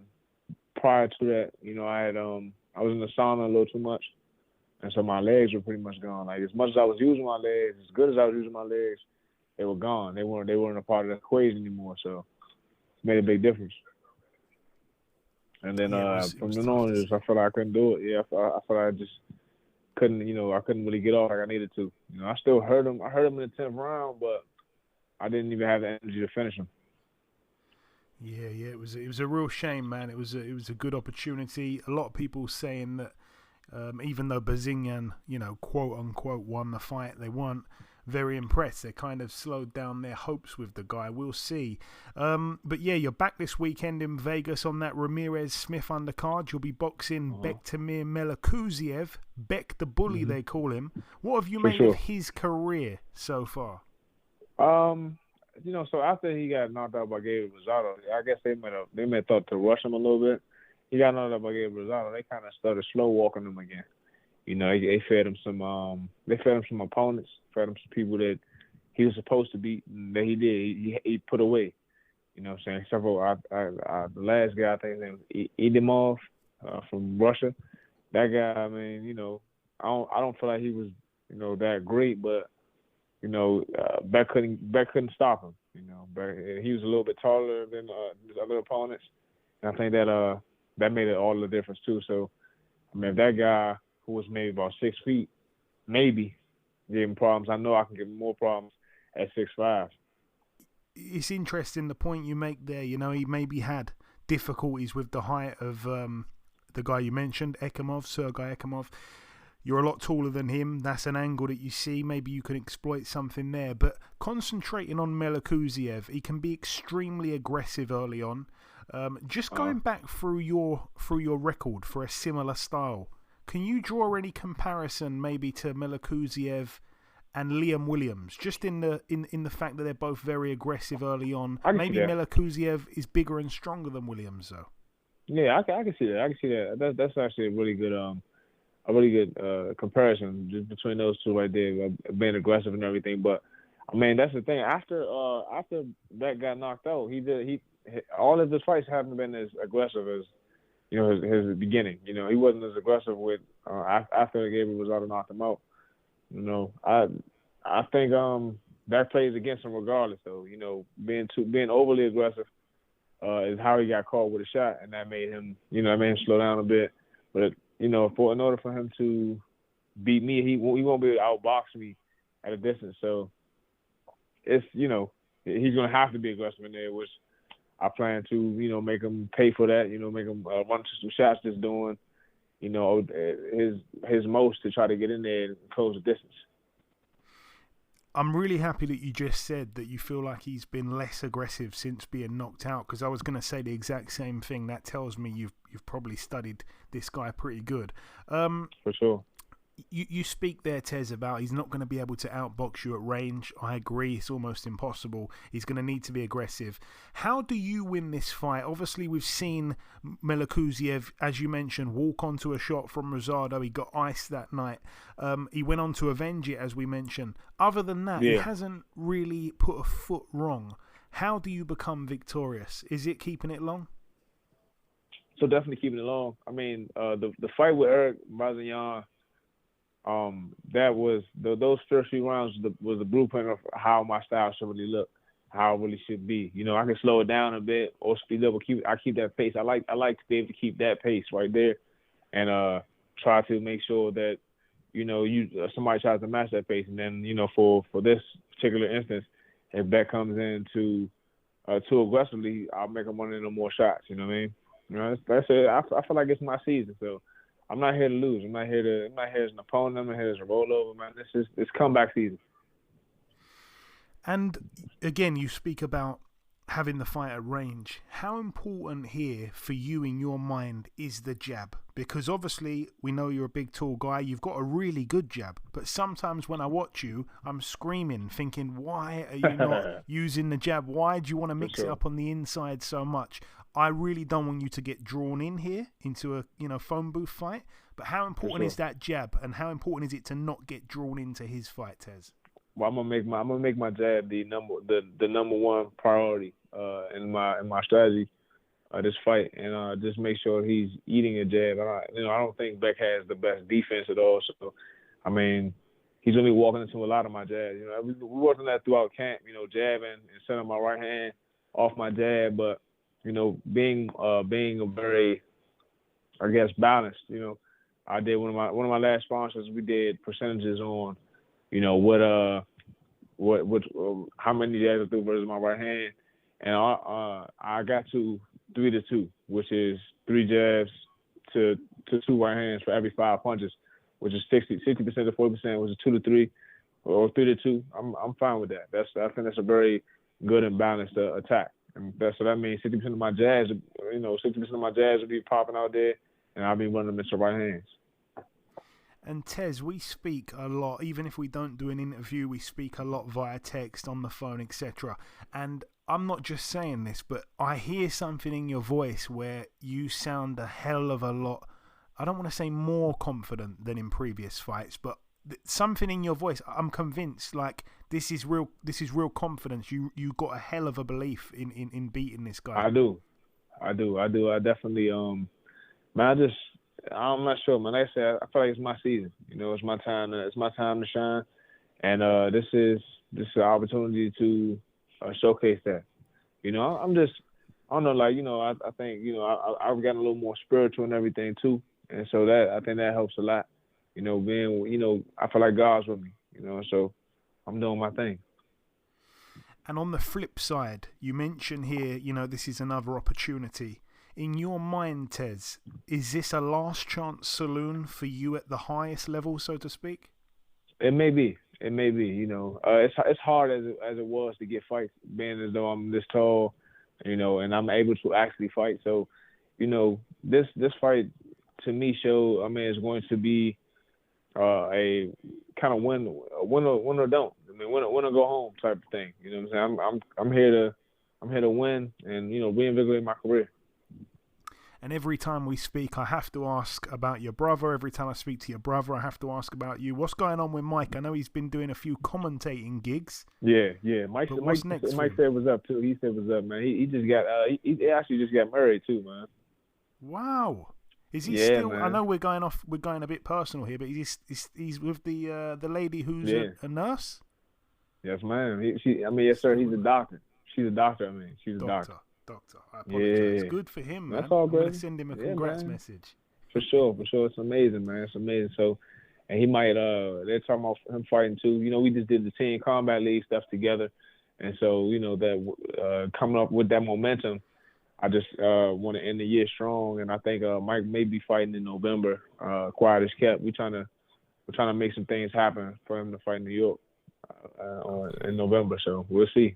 prior to that, I was in the sauna a little too much, and so my legs were pretty much gone. Like as much as I was using my legs, as good as I was using my legs, they were gone. They weren't a part of the equation anymore. So it made a big difference. And then from then on, I felt like I couldn't do it. Yeah, I felt like I just couldn't, I couldn't really get off like I needed to. I still hurt him. I hurt him in the 10th round, but I didn't even have the energy to finish him. Yeah, it was a real shame, man. It was a good opportunity. A lot of people saying that even though Bazinyan, quote unquote, won the fight, they weren't very impressed. They kind of slowed down their hopes with the guy. We'll see. But yeah, you're back this weekend in Vegas on that Ramirez-Smith undercard. You'll be boxing Bektemir Melikuziev, Beck the Bully, they call him. What have you made of his career so far? So after he got knocked out by Gabriel Rosado, I guess they may have thought to rush him a little bit. He got knocked out by Gabriel Rosado. They kind of started slow walking him again. They fed him some opponents, fed him some people that he was supposed to beat and that he did. He put away. What I'm saying? Several. The last guy, I think his name was Edimov from Russia. That guy, I mean, I don't feel like he was, that great, but Beck couldn't stop him. He was a little bit taller than his other opponents, and I think that made it all the difference too. So, I mean, if that guy who was maybe about 6 feet, maybe gave him problems, I know I can give him more problems at 6'5". It's interesting the point you make there. He maybe had difficulties with the height of the guy you mentioned, Sergei Ekimov. You're a lot taller than him. That's an angle that you see. Maybe you can exploit something there. But concentrating on Melikuziev, he can be extremely aggressive early on. Just going back through your record for a similar style, can you draw any comparison maybe to Melikuziev and Liam Williams, just in the fact that they're both very aggressive early on? Maybe Melikuziev is bigger and stronger than Williams, though. Yeah, I can see that. I can see that. That's actually a really good comparison just between those two right there, being aggressive and everything. But I mean, that's the thing. After Beck got knocked out, all of his fights haven't been as aggressive as his beginning. He wasn't as aggressive with after Gabriel Rosado knocked him out. I think that plays against him regardless, though. Being overly aggressive is how he got caught with a shot, and that made him slow down a bit. But in order for him to beat me, he won't be able to outbox me at a distance. So it's he's gonna have to be aggressive in there, which I plan to make him pay for that. Make him run some shots, just doing his most to try to get in there and close the distance. I'm really happy that you just said that you feel like he's been less aggressive since being knocked out, because I was going to say the exact same thing. That tells me you've probably studied this guy pretty good. For sure. You speak there, Tez, about he's not going to be able to outbox you at range. I agree, it's almost impossible. He's going to need to be aggressive. How do you win this fight? Obviously, we've seen Melikuziev, as you mentioned, walk onto a shot from Rosado. He got iced that night. He went on to avenge it, as we mentioned. Other than that, he hasn't really put a foot wrong. How do you become victorious? Is it keeping it long? So definitely keeping it long. I mean, the fight with Erik Bazinyan, that was those first few rounds was the blueprint of how my style should really look, how it really should be. I can slow it down a bit or speed up. I keep that pace. I like to be able to keep that pace right there, and try to make sure that somebody tries to match that pace. And then for this particular instance, if Beck comes in too aggressively, I'll make him run into more shots. You know what I mean? That's it. I feel like it's my season, so I'm not here to lose. I'm not here as an opponent. I'm not here as a rollover, man. It's comeback season. And again, you speak about having the fight at range. How important here for you in your mind is the jab? Because obviously we know you're a big, tall guy. You've got a really good jab. But sometimes when I watch you, I'm screaming, thinking, why are you not using the jab? Why do you want to mix it up on the inside so much? I really don't want you to get drawn in here into a phone booth fight. But how important is that jab, and how important is it to not get drawn into his fight, Tez? Well, I'm gonna make my jab the number one priority in my strategy this fight, and just make sure he's eating a jab. I don't think Beck has the best defense at all. So, I mean, he's gonna be walking into a lot of my jabs. We worked on that throughout camp. Jabbing and setting my right hand off my jab, but being a very, I guess, balanced. I did one of my last sponsors. We did percentages on, how many jabs I threw versus my right hand, and I got to 3-2, which is 3 jabs to 2 right hands for every 5 punches, which is 60% to 40%, which is 2-3 or 3-2. I'm fine with that. I think that's a very good and balanced attack. And so that means 60% of my jabs, 60% of my jabs will be popping out there, and I'll be running them into right hands. And Tez, we speak a lot, even if we don't do an interview, we speak a lot via text, on the phone, etc. And I'm not just saying this, but I hear something in your voice where you sound a hell of a lot, I don't want to say more confident than in previous fights, but something in your voice, I'm convinced, like, this is real confidence. You got a hell of a belief in beating this guy. I do. I definitely, man, I'm not sure, man. Like I said, I feel like it's my season. It's my time to shine. And this is an opportunity to showcase that. I don't know, like, I think, I've gotten a little more spiritual and everything too. And so I think that helps a lot. I feel like God's with me, so I'm doing my thing. And on the flip side, you mention here, this is another opportunity. in your mind, Tez, is this a last chance saloon for you at the highest level, so to speak? It may be. It may be. It's hard as it was to get fights, being as though I'm this tall, and I'm able to actually fight. So, this fight to me is going to be a kind of win or don't. I mean, win or go home type of thing. You know what I'm saying? I'm here to win and reinvigorate my career. And every time we speak, I have to ask about your brother. Every time I speak to your brother, I have to ask about you. What's going on with Mike? I know he's been doing a few commentating gigs. Yeah. Mike said what's up too. He said what's up, man. He just got he actually just got married too, man. Wow. Is he still? Man. I know we're going a bit personal here, but he's with the lady who's a nurse. Yes, ma'am. Yes, sir. He's a doctor. She's a doctor. She's a doctor. Doctor. I apologize. Yeah. Good for him, man. That's all good. I'm gonna send him a congrats message. For sure. It's amazing, man. It's amazing. So, and he might. They're talking about him fighting too. We just did the Team Combat League stuff together, and so that coming up with that momentum, I just want to end the year strong, and I think Mike may be fighting in November. Quiet as kept. We're trying to make some things happen for him to fight in New York in November. So we'll see.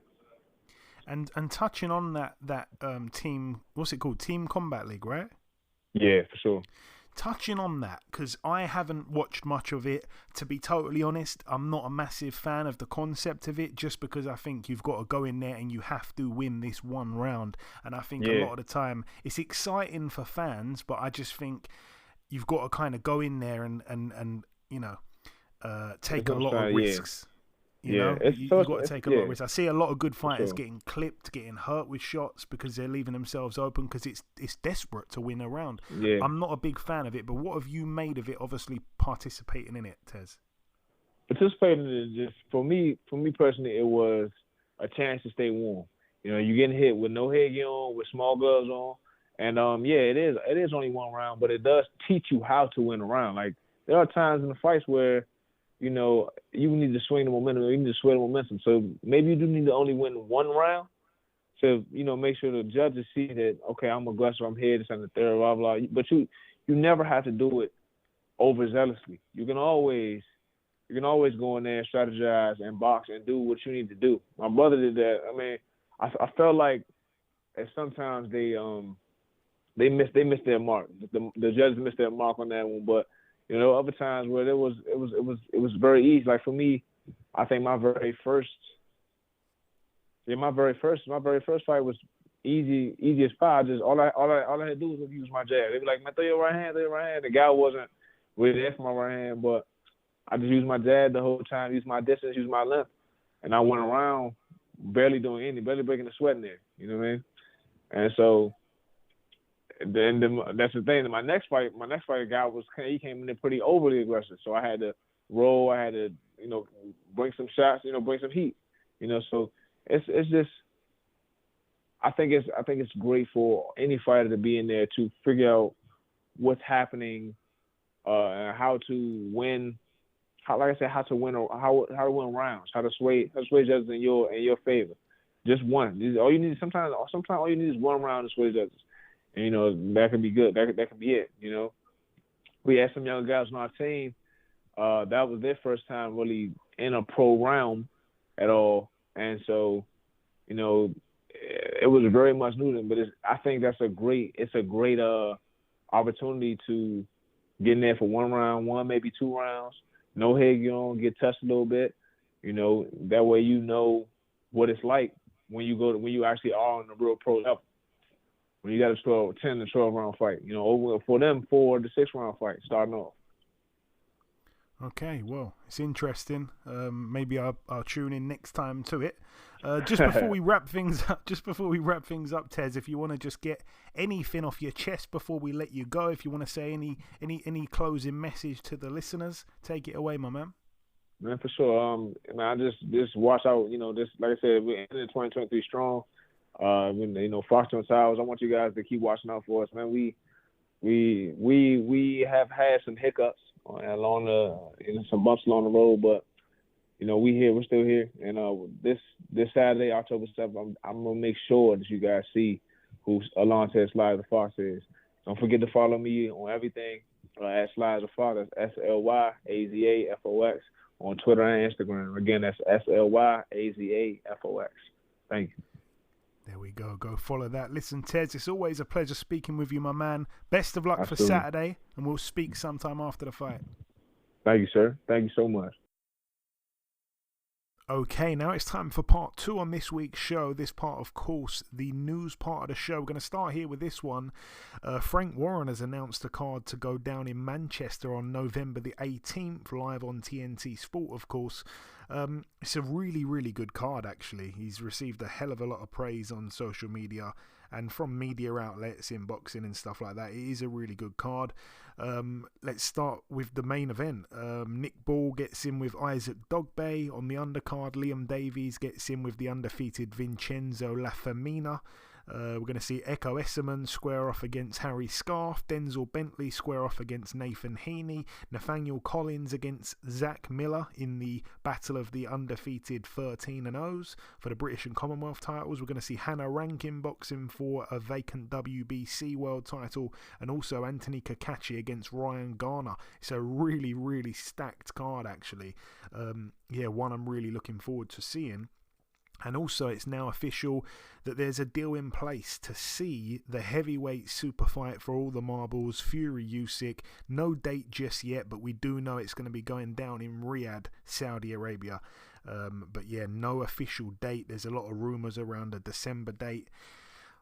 And touching on that team, what's it called? Team Combat League, right? Yeah, for sure. Touching on that, because I haven't watched much of it. To be totally honest, I'm not a massive fan of the concept of it, just because I think you've got to go in there and you have to win this one round. And I think a lot of the time it's exciting for fans, but I just think you've got to kind of go in there and take a lot of risks. You've got to take a lot of risks. I see a lot of good fighters getting clipped, getting hurt with shots because they're leaving themselves open because it's desperate to win a round. Yeah. I'm not a big fan of it, but what have you made of it, obviously participating in it, Tez? Participating in it, just for me personally, it was a chance to stay warm. You're getting hit with no headgear on, with small gloves on. And, it is only one round, but it does teach you how to win a round. Like, there are times in the fights where you need to swing the momentum. You need to sway the momentum. So maybe you do need to only win one round to, make sure the judges see that, okay, I'm aggressive, I'm here, this and the third, blah, blah. But you never have to do it overzealously. You can always go in there and strategize and box and do what you need to do. My brother did that. I felt like that sometimes they missed their mark. The judges missed their mark on that one, but other times where it was very easy. Like for me, I think my very first fight was easy as pie. Just all I had to do was use my jab. They'd be like, man, throw your right hand. The guy wasn't really there for my right hand, but I just used my jab the whole time, used my distance, used my length, and I went around barely breaking the sweat in there. You know what I mean? And so. Then that's the thing. My next fight guy he came in there pretty overly aggressive. So I had to roll. I had to, bring some shots. Bring some heat. So it's just. I think it's great for any fighter to be in there to figure out what's happening, and how to win. How to win rounds. How to sway judges in your favor. Just one. All you need sometimes all you need is one round to sway judges. And, that can be good. That can be it, We had some young guys on our team. That was their first time really in a pro realm at all. And so, it was very much new to them. But I think it's a great opportunity to get in there for one round, maybe 2 rounds. No headgear on, get touched a little bit. That way what it's like when you actually are on the real pro level. When you got a 10 to 12 round fight, over for them 4 to 6 round fight starting off. Okay, well, it's interesting. Maybe I'll tune in next time to it. Just before we wrap things up, Tez, if you want to just get anything off your chest before we let you go, if you want to say any closing message to the listeners, take it away, my man. Man, for sure. I just watch out. Just like I said, we're in 2023 strong. Fox and Towers, I want you guys to keep watching out for us, man. We have had some hiccups along some bumps along the road, but we're still here. And this Saturday, October 7th, I'm gonna make sure that you guys see who Alantez Fox is. Don't forget to follow me on everything at Slides of Fox. That's SLYAZAFOX on Twitter and Instagram. Again, that's SLYAZAFOX. Thank you. There we go. Go follow that. Listen, Tez, it's always a pleasure speaking with you, my man. Best of luck Absolutely. for Saturday, and we'll speak sometime after the fight. Thank you, sir. Thank you so much. Okay, now it's time for part 2 on this week's show. This part, of course, the news part of the show. We're going to start here with this one. Frank Warren has announced a card to go down in Manchester on November the 18th, live on TNT Sport, of course. It's a really, really good card, actually. He's received a hell of a lot of praise on social media and from media outlets in boxing and stuff like that. It is a really good card. Let's start with the main event. Nick Ball gets in with Isaac Dogbay on the undercard. Liam Davies gets in with the undefeated Vincenzo Lafemina. We're going to see Echo Esserman square off against Harry Scarf, Denzel Bentley square off against Nathan Heaney, Nathaniel Collins against Zach Miller in the battle of the undefeated 13-0s for the British and Commonwealth titles. We're going to see Hannah Rankin boxing for a vacant WBC world title, and also Anthony Kakachi against Ryan Garner. It's a really, really stacked card, actually. One I'm really looking forward to seeing. And also, it's now official that there's a deal in place to see the heavyweight super fight for all the marbles, Fury Usyk. No date just yet, but we do know it's going to be going down in Riyadh, Saudi Arabia. But yeah, no official date. There's a lot of rumours around a December date.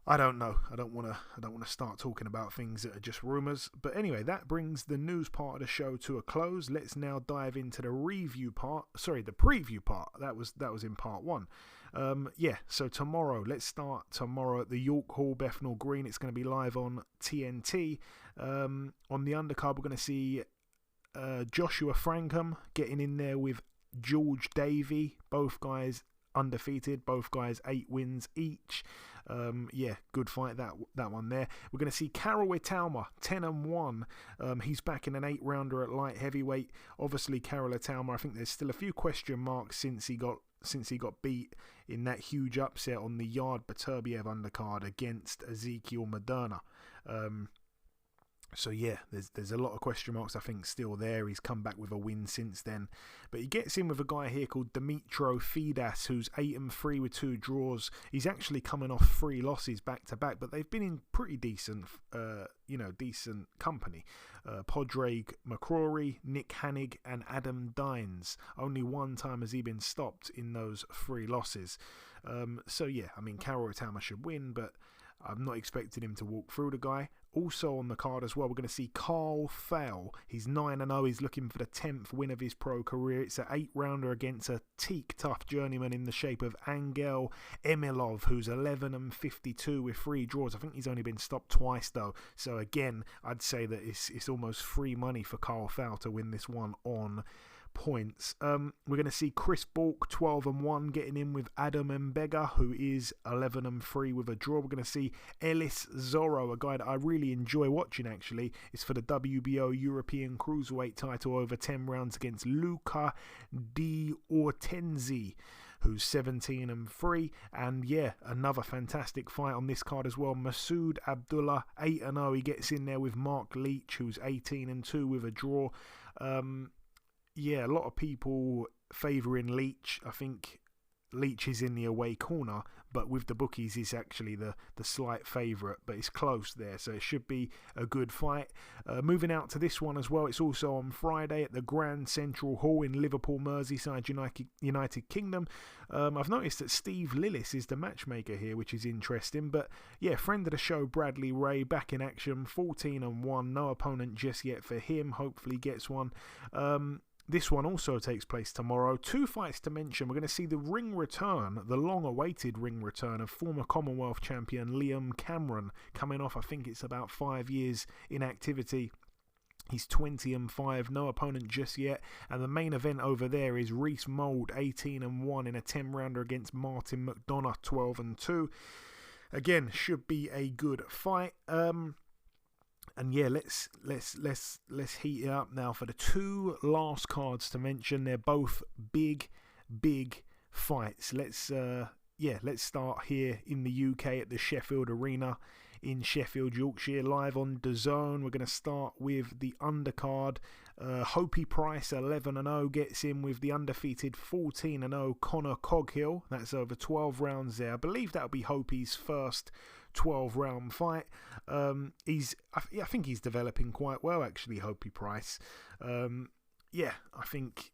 I don't know. I don't want to start talking about things that are just rumours. But anyway, that brings the news part of the show to a close. Let's now dive into the preview part. That was in part 1. So tomorrow, let's start tomorrow at the York Hall, Bethnal Green. It's going to be live on TNT. On the undercard, we're going to see Joshua Frankham getting in there with George Davey. Both guys undefeated, both guys 8 wins each. Good fight, that one there. We're going to see Karol Itauma 10-1. He's back in an 8-rounder at light heavyweight. Obviously, Karol Itauma, I think there's still a few question marks since he got beat in that huge upset on the Yard Beterbiev undercard against Ezekiel Moderna. There's a lot of question marks, I think, still there. He's come back with a win since then. But he gets in with a guy here called Dimitro Fidas, who's 8-3 with 2 draws. He's actually coming off 3 losses back-to-back, but they've been in pretty decent company. Padraig McCrory, Nick Hannig, and Adam Dines. Only one time has he been stopped in those 3 losses. Karol Itauma should win, but I'm not expecting him to walk through the guy. Also on the card as well, we're going to see Carl Fowl. He's 9-0. He's looking for the 10th win of his pro career. It's an 8-rounder against a teak-tough journeyman in the shape of Angel Emilov, who's 11-52 with 3 draws. I think he's only been stopped twice, though. So again, I'd say that it's almost free money for Carl Fowl to win this one on points. We're going to see Chris Bork 12-1 getting in with Adam Mbega, who is 11-3 with a draw. We're going to see Ellis Zorro, a guy that I really enjoy watching, actually. It's for the WBO European Cruiserweight title over 10 rounds against Luca Di Ortenzi, who's 17-3, and another fantastic fight on this card as well. Masood Abdullah 8-0. He gets in there with Mark Leach, who's 18-2 with a draw. A lot of people favouring Leach. I think Leach is in the away corner, but with the bookies, he's actually the slight favourite, but it's close there, so it should be a good fight. Moving out to this one as well, it's also on Friday at the Grand Central Hall in Liverpool, Merseyside, United Kingdom. I've noticed that Steve Lillis is the matchmaker here, which is interesting, but friend of the show, Bradley Ray, back in action, 14-1, no opponent just yet for him, hopefully gets one. This one also takes place tomorrow. 2 fights to mention. We're going to see the long-awaited ring return of former Commonwealth champion Liam Cameron, coming off, I think it's about 5 years inactivity. He's 20-5, no opponent just yet. And the main event over there is Reese Mould, 18-1 in a 10-rounder against Martin McDonough, 12-2. Again, should be a good fight. Let's heat it up now for the 2 last cards to mention. They're both big fights. Let's let's start here in the UK at the Sheffield Arena in Sheffield, Yorkshire, live on DAZN. We're going to start with the undercard. Hopi Price 11-0 gets in with the undefeated 14-0 Conor Coghill. That's over 12 rounds there. I believe that'll be Hopi's first 12-round fight. I think he's developing quite well, actually, Hopi Price. I think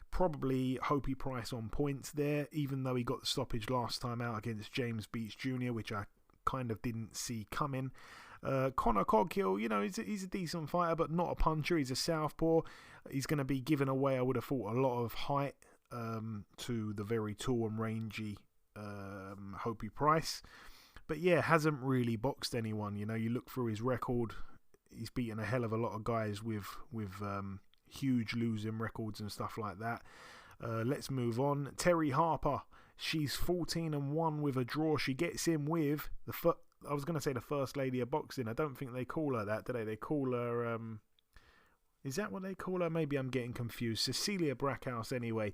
probably Hopi Price on points there, even though he got the stoppage last time out against James Beach Jr., which I kind of didn't see coming. Conor Coghill, he's a decent fighter, but not a puncher. He's a southpaw. He's going to be giving away, I would have thought, a lot of height to the very tall and rangy Hopi Price. But hasn't really boxed anyone. You look through his record, he's beaten a hell of a lot of guys with huge losing records and stuff like that. Let's move on. Terry Harper, she's 14-1 with a draw. She gets in with I was going to say the first lady of boxing. I don't think they call her that, do they? They call her... is that what they call her? Maybe I'm getting confused. Cecilia Brackhouse, anyway.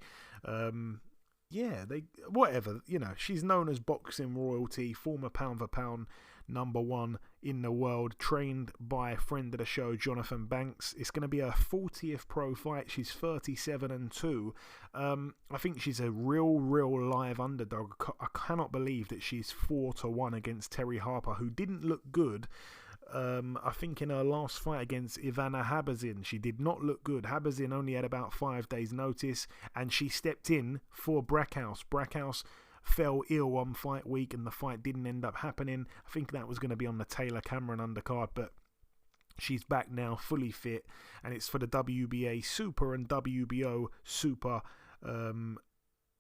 Whatever. She's known as boxing royalty, former pound-for-pound #1 in the world, trained by a friend of the show, Jonathan Banks. It's going to be her 40th pro fight. She's 37-2. I think she's a real live underdog. I cannot believe that she's 4-1 against Terry Harper, who didn't look good. I think in her last fight against Ivana Habazin, she did not look good. Habazin only had about 5 days notice, and she stepped in for Brackhouse. Brackhouse fell ill on fight week, and the fight didn't end up happening. I think that was going to be on the Taylor Cameron undercard, but she's back now, fully fit, and it's for the WBA Super and WBO Super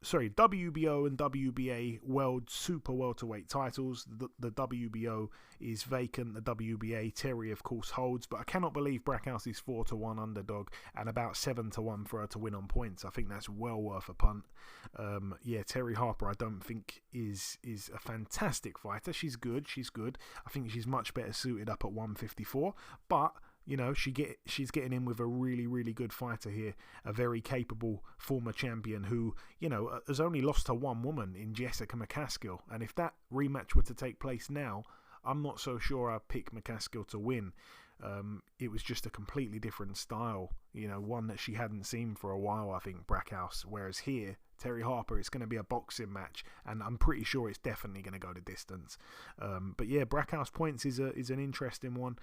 WBO and WBA World Super Welterweight titles. The WBO is vacant. The WBA Terry, of course, holds. But I cannot believe Brackhouse is 4-1 underdog and about 7-1 for her to win on points. I think that's well worth a punt. Terry Harper, I don't think is a fantastic fighter. She's good. I think she's much better suited up at 154. But she's getting in with a really, really good fighter here, a very capable former champion who, has only lost to one woman in Jessica McCaskill. And if that rematch were to take place now, I'm not so sure I'd pick McCaskill to win. It was just a completely different style, one that she hadn't seen for a while, I think, Brackhouse. Whereas here, Terry Harper, it's going to be a boxing match, and I'm pretty sure it's definitely going to go the distance. Brackhouse points is an interesting one.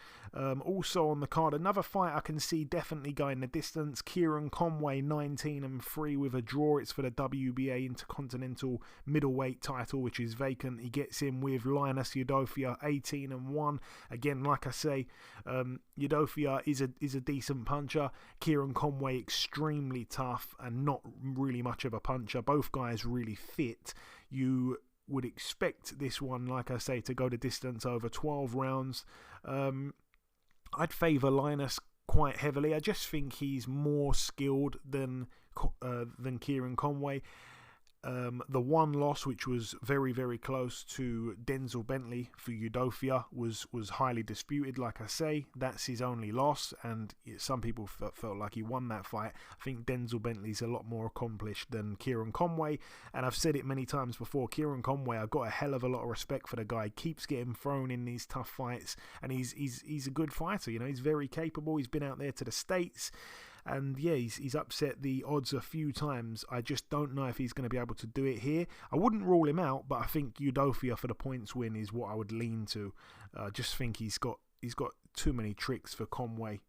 Also on the card, another fight I can see definitely going the distance. Kieran Conway, 19-3 with a draw. It's for the WBA Intercontinental Middleweight title, which is vacant. He gets in with Linus Udofia, 18-1. Again, like I say, Udofia is a decent puncher. Kieran Conway, extremely tough and not really much of a puncher. Both guys really fit. You would expect this one, like I say, to go the distance over 12 rounds. I'd favour Linus quite heavily. I just think he's more skilled than Kieran Conway. The one loss, which was very, very close to Denzel Bentley for Udofia, was highly disputed. Like I say, that's his only loss, and some people felt like he won that fight. I think Denzel Bentley's a lot more accomplished than Kieran Conway, and I've said it many times before. Kieran Conway, I've got a hell of a lot of respect for the guy. He keeps getting thrown in these tough fights, and he's a good fighter. He's very capable. He's been out there to the States. And he's upset the odds a few times. I just don't know if he's going to be able to do it here. I wouldn't rule him out, but I think Udofia for the points win is what I would lean to. I just think he's got too many tricks for Conway.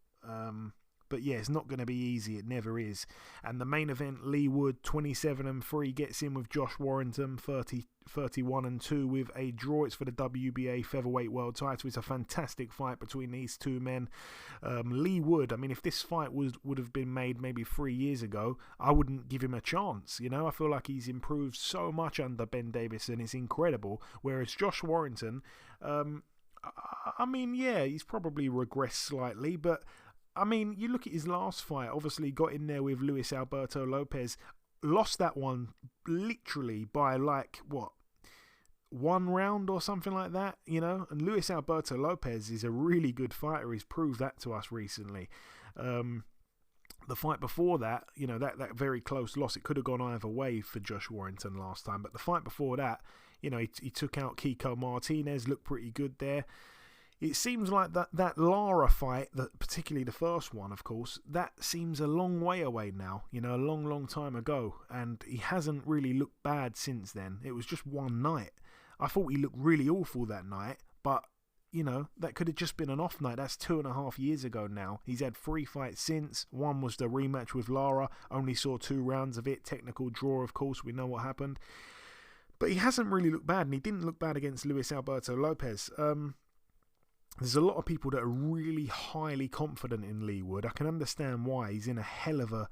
But it's not going to be easy. It never is. And the main event, Lee Wood, 27-3, gets in with Josh Warrington, 31-2 with a draw. It's for the WBA Featherweight World title. It's a fantastic fight between these two men. Lee Wood, if this fight would have been made maybe 3 years ago, I wouldn't give him a chance. I feel like he's improved so much under Ben Davison. It's incredible. Whereas Josh Warrington, he's probably regressed slightly, but you look at his last fight, obviously got in there with Luis Alberto Lopez, lost that one literally by one round or something like that, and Luis Alberto Lopez is a really good fighter. He's proved that to us recently. The fight before that, that very close loss, it could have gone either way for Josh Warrington last time. But the fight before that, he took out Kiko Martinez, looked pretty good there. It seems like that Lara fight, particularly the first one, of course, that seems a long way away now, a long, long time ago. And he hasn't really looked bad since then. It was just one night. I thought he looked really awful that night, but, that could have just been an off night. That's 2.5 years ago now. He's had 3 fights since. One was the rematch with Lara. Only saw 2 rounds of it. Technical draw, of course. We know what happened. But he hasn't really looked bad, and he didn't look bad against Luis Alberto Lopez. There's a lot of people that are really highly confident in Leigh Wood. I can understand why. He's in a hell of a,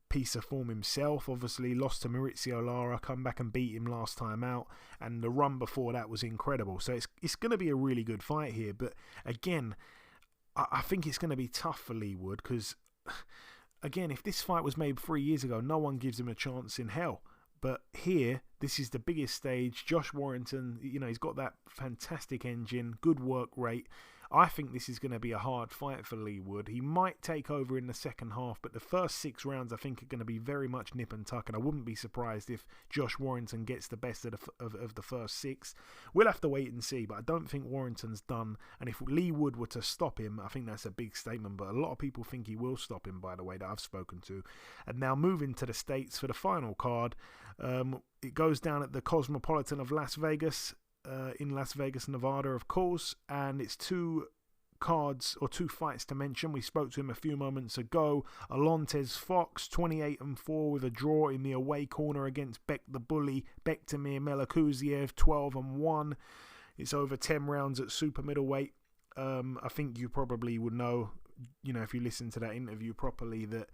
piece of form himself. Obviously lost to Maurizio Lara, come back and beat him last time out, and the run before that was incredible. So it's going to be a really good fight here. But again, I think it's going to be tough for Leigh Wood because, again, if this fight was made 3 years ago, no one gives him a chance in hell. But here, this is the biggest stage. Josh Warrington, he's got that fantastic engine, good work rate. I think this is going to be a hard fight for Leigh Wood. He might take over in the second half, but the first 6 rounds I think are going to be very much nip and tuck, and I wouldn't be surprised if Josh Warrington gets the best of the first 6. We'll have to wait and see, but I don't think Warrington's done, and if Leigh Wood were to stop him, I think that's a big statement, but a lot of people think he will stop him, by the way, that I've spoken to. And now moving to the States for the final card, it goes down at the Cosmopolitan of Las Vegas, in Las Vegas, Nevada, of course, and it's 2 fights to mention. We spoke to him a few moments ago. Alantez Fox, 28-4 with a draw in the away corner against Beck the Bully. Bektemir Melikuziev, 12-1. It's over 10 rounds at Super-Middleweight. I think you probably would know, if you listen to that interview properly, that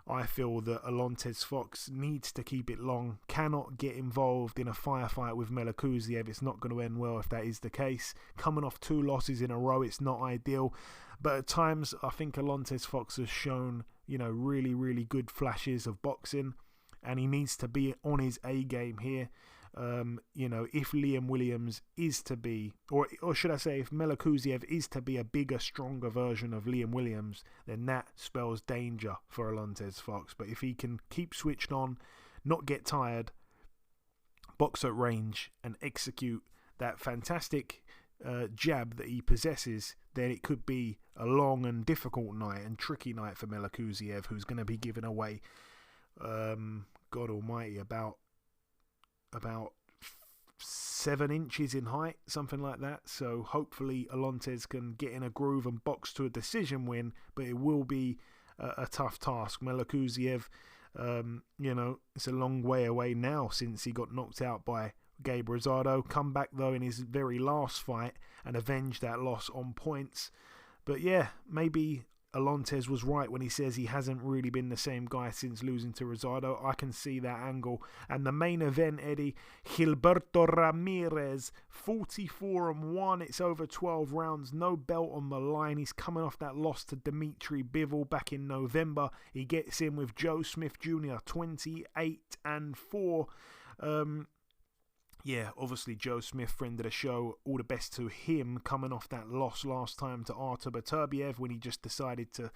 I feel that Alantez Fox needs to keep it long, cannot get involved in a firefight with Melikuziev. It's not going to end well if that is the case. Coming off 2 losses in a row, it's not ideal. But at times, I think Alantez Fox has shown, really, really good flashes of boxing. And he needs to be on his A game here. If Liam Williams is to be, or should I say, if Melikuziev is to be a bigger, stronger version of Liam Williams, then that spells danger for Alantez Fox. But if he can keep switched on, not get tired, box at range, and execute that fantastic jab that he possesses, then it could be a long and difficult night and tricky night for Melikuziev, who's going to be giving away, God almighty, about 7 inches in height, something like that. So hopefully Alantez can get in a groove and box to a decision win, but it will be a tough task. Melikuziev, it's a long way away now since he got knocked out by Gabe Rosado. Come back though in his very last fight and avenge that loss on points. But yeah, maybe Alantez was right when he says he hasn't really been the same guy since losing to Rosado. I can see that angle. And the main event, Eddie, Gilberto Ramirez, 44-1. It's over 12 rounds. No belt on the line. He's coming off that loss to Dimitri Bivol back in November. He gets in with Joe Smith Jr., 28-4. Yeah, obviously Joe Smith, friend of the show, all the best to him coming off that loss last time to Artur Beterbiev when he just decided to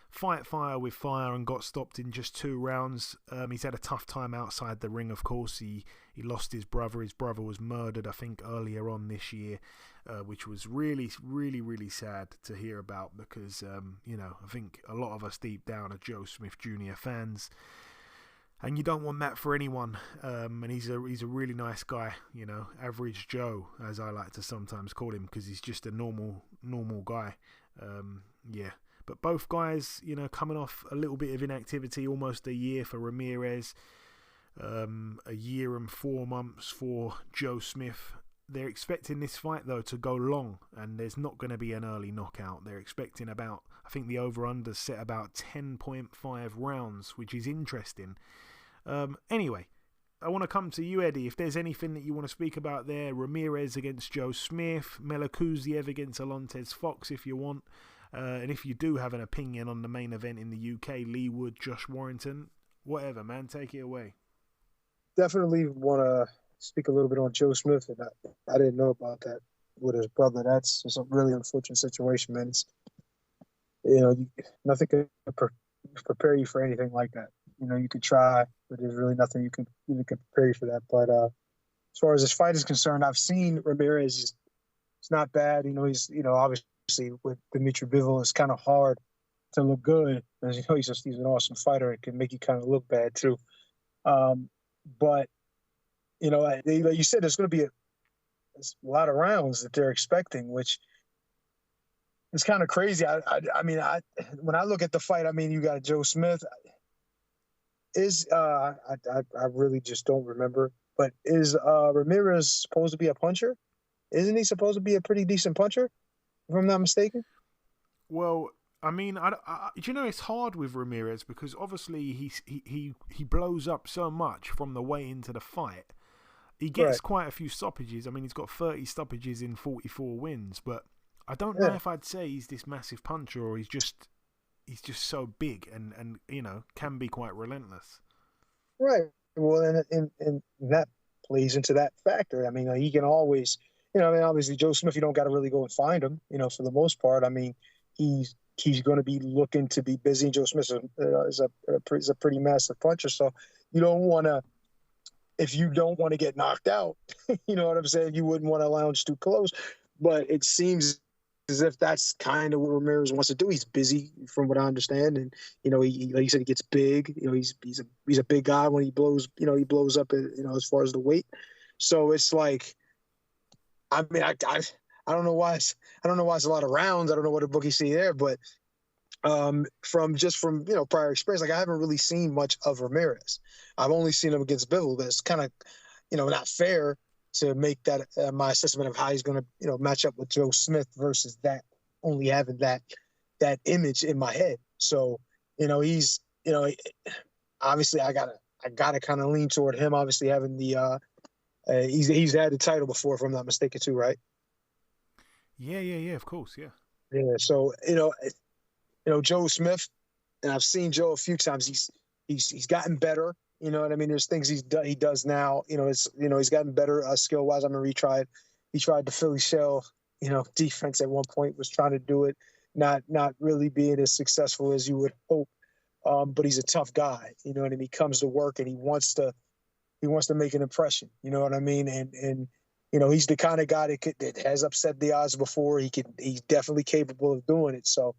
fight fire with fire and got stopped in just 2 rounds. He's had a tough time outside the ring, of course. He lost his brother. His brother was murdered, I think, earlier on this year, which was really, really, really sad to hear about because, I think a lot of us deep down are Joe Smith Jr. fans. And you don't want that for anyone. And he's a really nice guy, average Joe, as I like to sometimes call him, because he's just a normal guy. Yeah. But both guys, coming off a little bit of inactivity, almost a year for Ramirez, a year and 4 months for Joe Smith. They're expecting this fight, though, to go long, and there's not going to be an early knockout. They're expecting about, I think the over-under set about 10.5 rounds, which is interesting. Anyway, I want to come to you, Eddie. If there's anything that you want to speak about there, Ramirez against Joe Smith, Melikuziev against Alantez Fox, if you want. And if you do have an opinion on the main event in the UK, Leigh Wood, Josh Warrington, whatever, man, take it away. Definitely want to speak a little bit on Joe Smith, and I didn't know about that with his brother. That's just a really unfortunate situation, man. It's, nothing could prepare you for anything like that. You know, you could try, but there's really nothing you can prepare you for that. But as far as this fight is concerned, I've seen Ramirez. He's not bad. You know, he's obviously with Dmitry Bivol, it's kind of hard to look good. As you know, he's an awesome fighter. It can make you kind of look bad too. But you know, like you said, there's going to be a lot of rounds that they're expecting, which is kind of crazy. I mean, when I look at the fight, I mean, you got Joe Smith. I really just don't remember. But is Ramirez supposed to be a puncher? Isn't he supposed to be a pretty decent puncher, if I'm not mistaken? Well, I mean, you know, it's hard with Ramirez because obviously he blows up so much from the way into the fight. He gets quite a few stoppages. I mean, he's got 30 stoppages in 44 wins, but I don't know if I'd say he's this massive puncher or he's just so big and you know, can be quite relentless. Right. Well, and that plays into that factor. I mean, he can always, you know, I mean, obviously Joe Smith, you don't got to really go and find him, you know, for the most part. I mean, he's going to be looking to be busy. Joe Smith is a pretty massive puncher, so you don't want to. If you don't want to get knocked out, you know what I'm saying? You wouldn't want to lounge too close. But it seems as if that's kind of what Ramirez wants to do. He's busy, from what I understand, and you know, he like you said, he gets big. You know, he's a big guy when he blows. You know, he blows up. You know, as far as the weight. So it's like, I mean, I don't know why it's a lot of rounds. I don't know what a bookie see there, but from you know, prior experience, like I haven't really seen much of Ramirez. I've only seen him against Bivol, but it's kind of, you know, not fair to make that my assessment of how he's going to, you know, match up with Joe Smith versus that, only having that image in my head. So, you know, he's, you know, obviously I gotta kind of lean toward him. Obviously having the he's had the title before, if I'm not mistaken, too, right? Yeah, of course, yeah. Yeah, so you know, Joe Smith, and I've seen Joe a few times. He's gotten better. You know what I mean? There's things he does now. You know, he's gotten better skill wise. I remember he tried the Philly shell, you know, defense at one point. Was trying to do it, not really being as successful as you would hope. But he's a tough guy. You know what I mean? He comes to work and he wants to make an impression. You know what I mean? And you know, he's the kind of guy that has upset the odds before. He's definitely capable of doing it. So.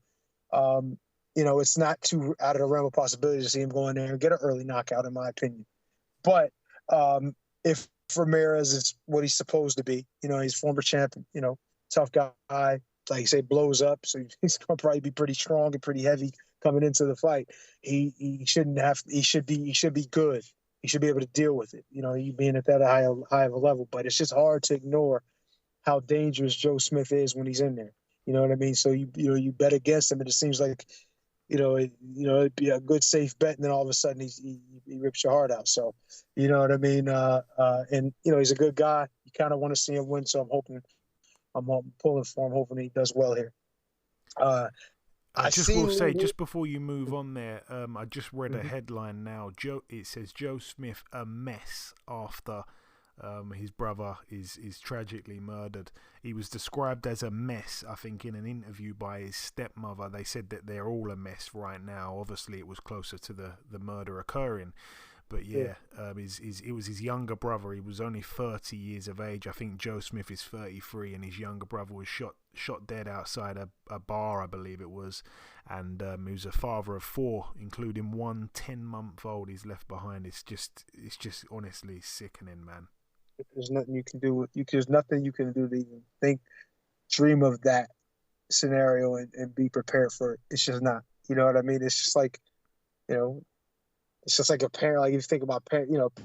You know, it's not too out of the realm of possibility to see him go in there and get an early knockout, in my opinion. But if Ramirez is what he's supposed to be, you know, he's former champion, you know, tough guy, like you say, blows up, so he's going to probably be pretty strong and pretty heavy coming into the fight. He should be good. He should be able to deal with it. You know, you being at that high of a level. But it's just hard to ignore how dangerous Joe Smith is when he's in there. You know what I mean? So you bet against him, and it seems like, it'd be a good safe bet, and then all of a sudden he rips your heart out. So, you know what I mean? And you know, he's a good guy. You kind of want to see him win, so I'm pulling for him, hoping he does well here. I just will say, just before you move on there, I just read a headline now. It says Joe Smith a mess after his brother is tragically murdered. He was described as a mess, I think, in an interview by his stepmother. They said that they're all a mess right now. Obviously, it was closer to the murder occurring. But it was his younger brother. He was only 30 years of age. I think Joe Smith is 33, and his younger brother was shot dead outside a bar, I believe it was. And he was a father of 4, including one 10-month-old he's left behind. It's just honestly sickening, man. There's nothing you can do. There's nothing you can do to even dream of that scenario and be prepared for it. It's just not. You know what I mean? It's just like, you know. It's just like a parent. Like if you think about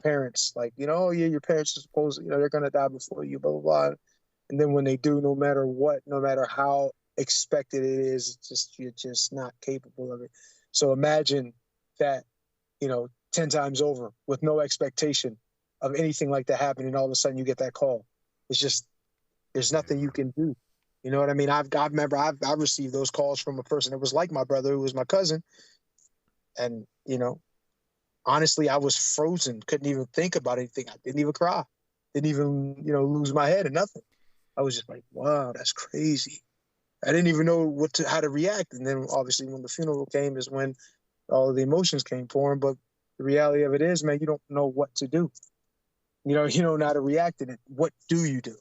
parents, like, you know, oh yeah, your parents are supposed, you know, they're gonna die before you, blah blah blah. And then when they do, no matter what, no matter how expected it is, you're just not capable of it. So imagine that, you know, 10 times over with no expectation of anything like that happening, and all of a sudden you get that call. It's just there's nothing you can do. You know what I mean? I remember I've received those calls from a person that was like my brother, who was my cousin, and you know. Honestly, I was frozen. Couldn't even think about anything. I didn't even cry. Didn't even, you know, lose my head or nothing. I was just like, wow, that's crazy. I didn't even know how to react. And then obviously when the funeral came is when all of the emotions came for him. But the reality of it is, man, you don't know what to do. You don't know how to react to it. What do you do?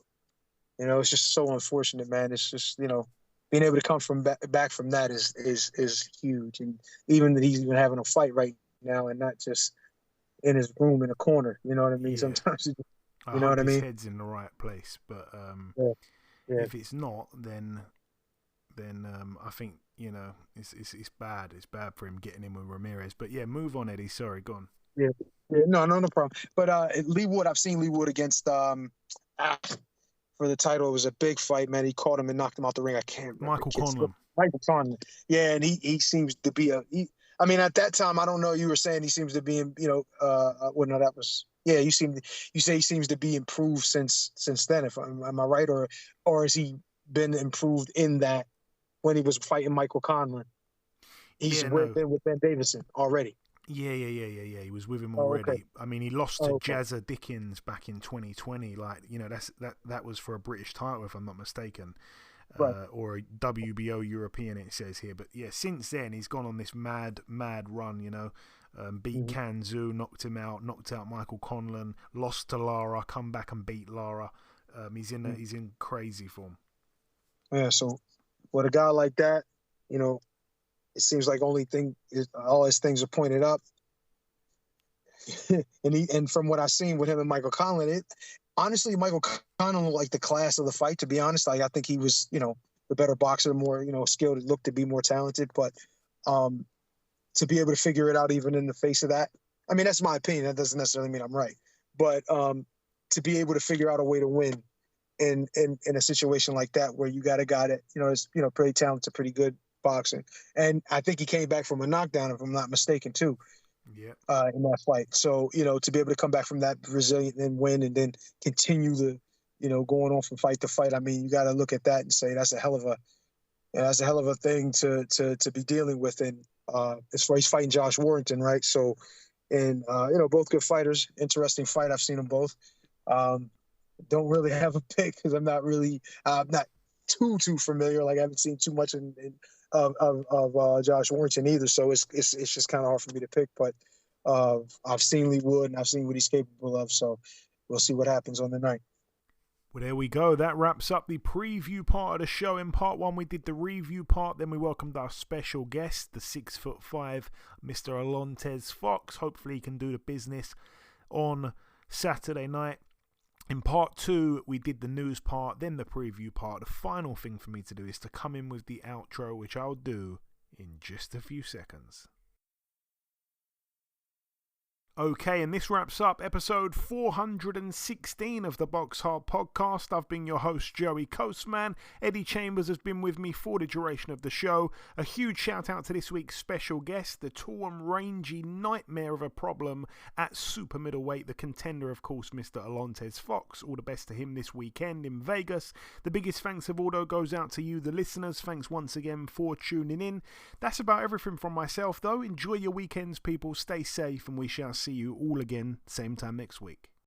It's just so unfortunate, man. It's just, being able to come from back from that is huge. And even that he's even having a fight right now and not just in his room in a corner. You know what I mean? Yeah. Sometimes, you know what I mean? His head's in the right place, but if it's not, then I think it's bad. It's bad for him getting in with Ramirez. But yeah, move on, Eddie. Sorry, go on. Yeah, no problem. But Lee Wood, I've seen Lee Wood against for the title. It was a big fight, man. He caught him and knocked him out the ring. I can't remember. Michael Conlon. Yeah, and he seems to be at that time, I don't know. You were saying he seems to be in, well, no, that was. Yeah, you say he seems to be improved since then. Am I right, or has he been improved in that when he was fighting Michael Conlon? He's been with Ben Davison already. Yeah. He was with him already. Okay. I mean, he lost to Jazza Dickens back in 2020. Like, that was for a British title, if I'm not mistaken, right. Or a WBO European, it says here. But yeah, since then he's gone on this mad run. Beat Kanzu, knocked him out, knocked out Michael Conlon, lost to Lara, come back and beat Lara. He's in crazy form. Yeah. So with a guy like that, it seems like all his things are pointed up. and from what I've seen with him and Michael Conlon, honestly, Michael Conlon looked like the class of the fight, to be honest. Like, I think he was, the better boxer, more, skilled, looked to be more talented. But to be able to figure it out even in the face of that, I mean, that's my opinion. That doesn't necessarily mean I'm right. But to be able to figure out a way to win in a situation like that, where you got a guy that, is, pretty talented, pretty good boxing. And I think he came back from a knockdown, if I'm not mistaken, too. Yeah. In that fight. So, to be able to come back from that resilient and win and then continue the, going on from fight to fight. I mean, you got to look at that and say that's a hell of a thing to be dealing with. And as far as fighting Josh Warrington, right? So, and both good fighters. Interesting fight. I've seen them both. Don't really have a pick because I'm not really not too familiar. Like, I haven't seen too much of Josh Warrington either, so it's just kind of hard for me to pick. But I've seen Lee Wood and I've seen what he's capable of, so we'll see what happens on the night. Well, there we go. That wraps up the preview part of the show. In part one, we did the review part. Then we welcomed our special guest, the 6'5", Mr. Alantez Fox. Hopefully he can do the business on Saturday night. In part two, we did the news part, then the preview part. The final thing for me to do is to come in with the outro, which I'll do in just a few seconds. Okay, and this wraps up episode 416 of the BoxHard Podcast. I've been your host, Joey Coastman. Eddie Chambers has been with me for the duration of the show. A huge shout out to this week's special guest, the tall and rangy nightmare of a problem at Super-Middleweight, the contender, of course, Mr. Alantez Fox. All the best to him this weekend in Vegas. The biggest thanks of all, though, goes out to you, the listeners. Thanks once again for tuning in. That's about everything from myself, though. Enjoy your weekends, people. Stay safe, and we shall see you all again same time next week.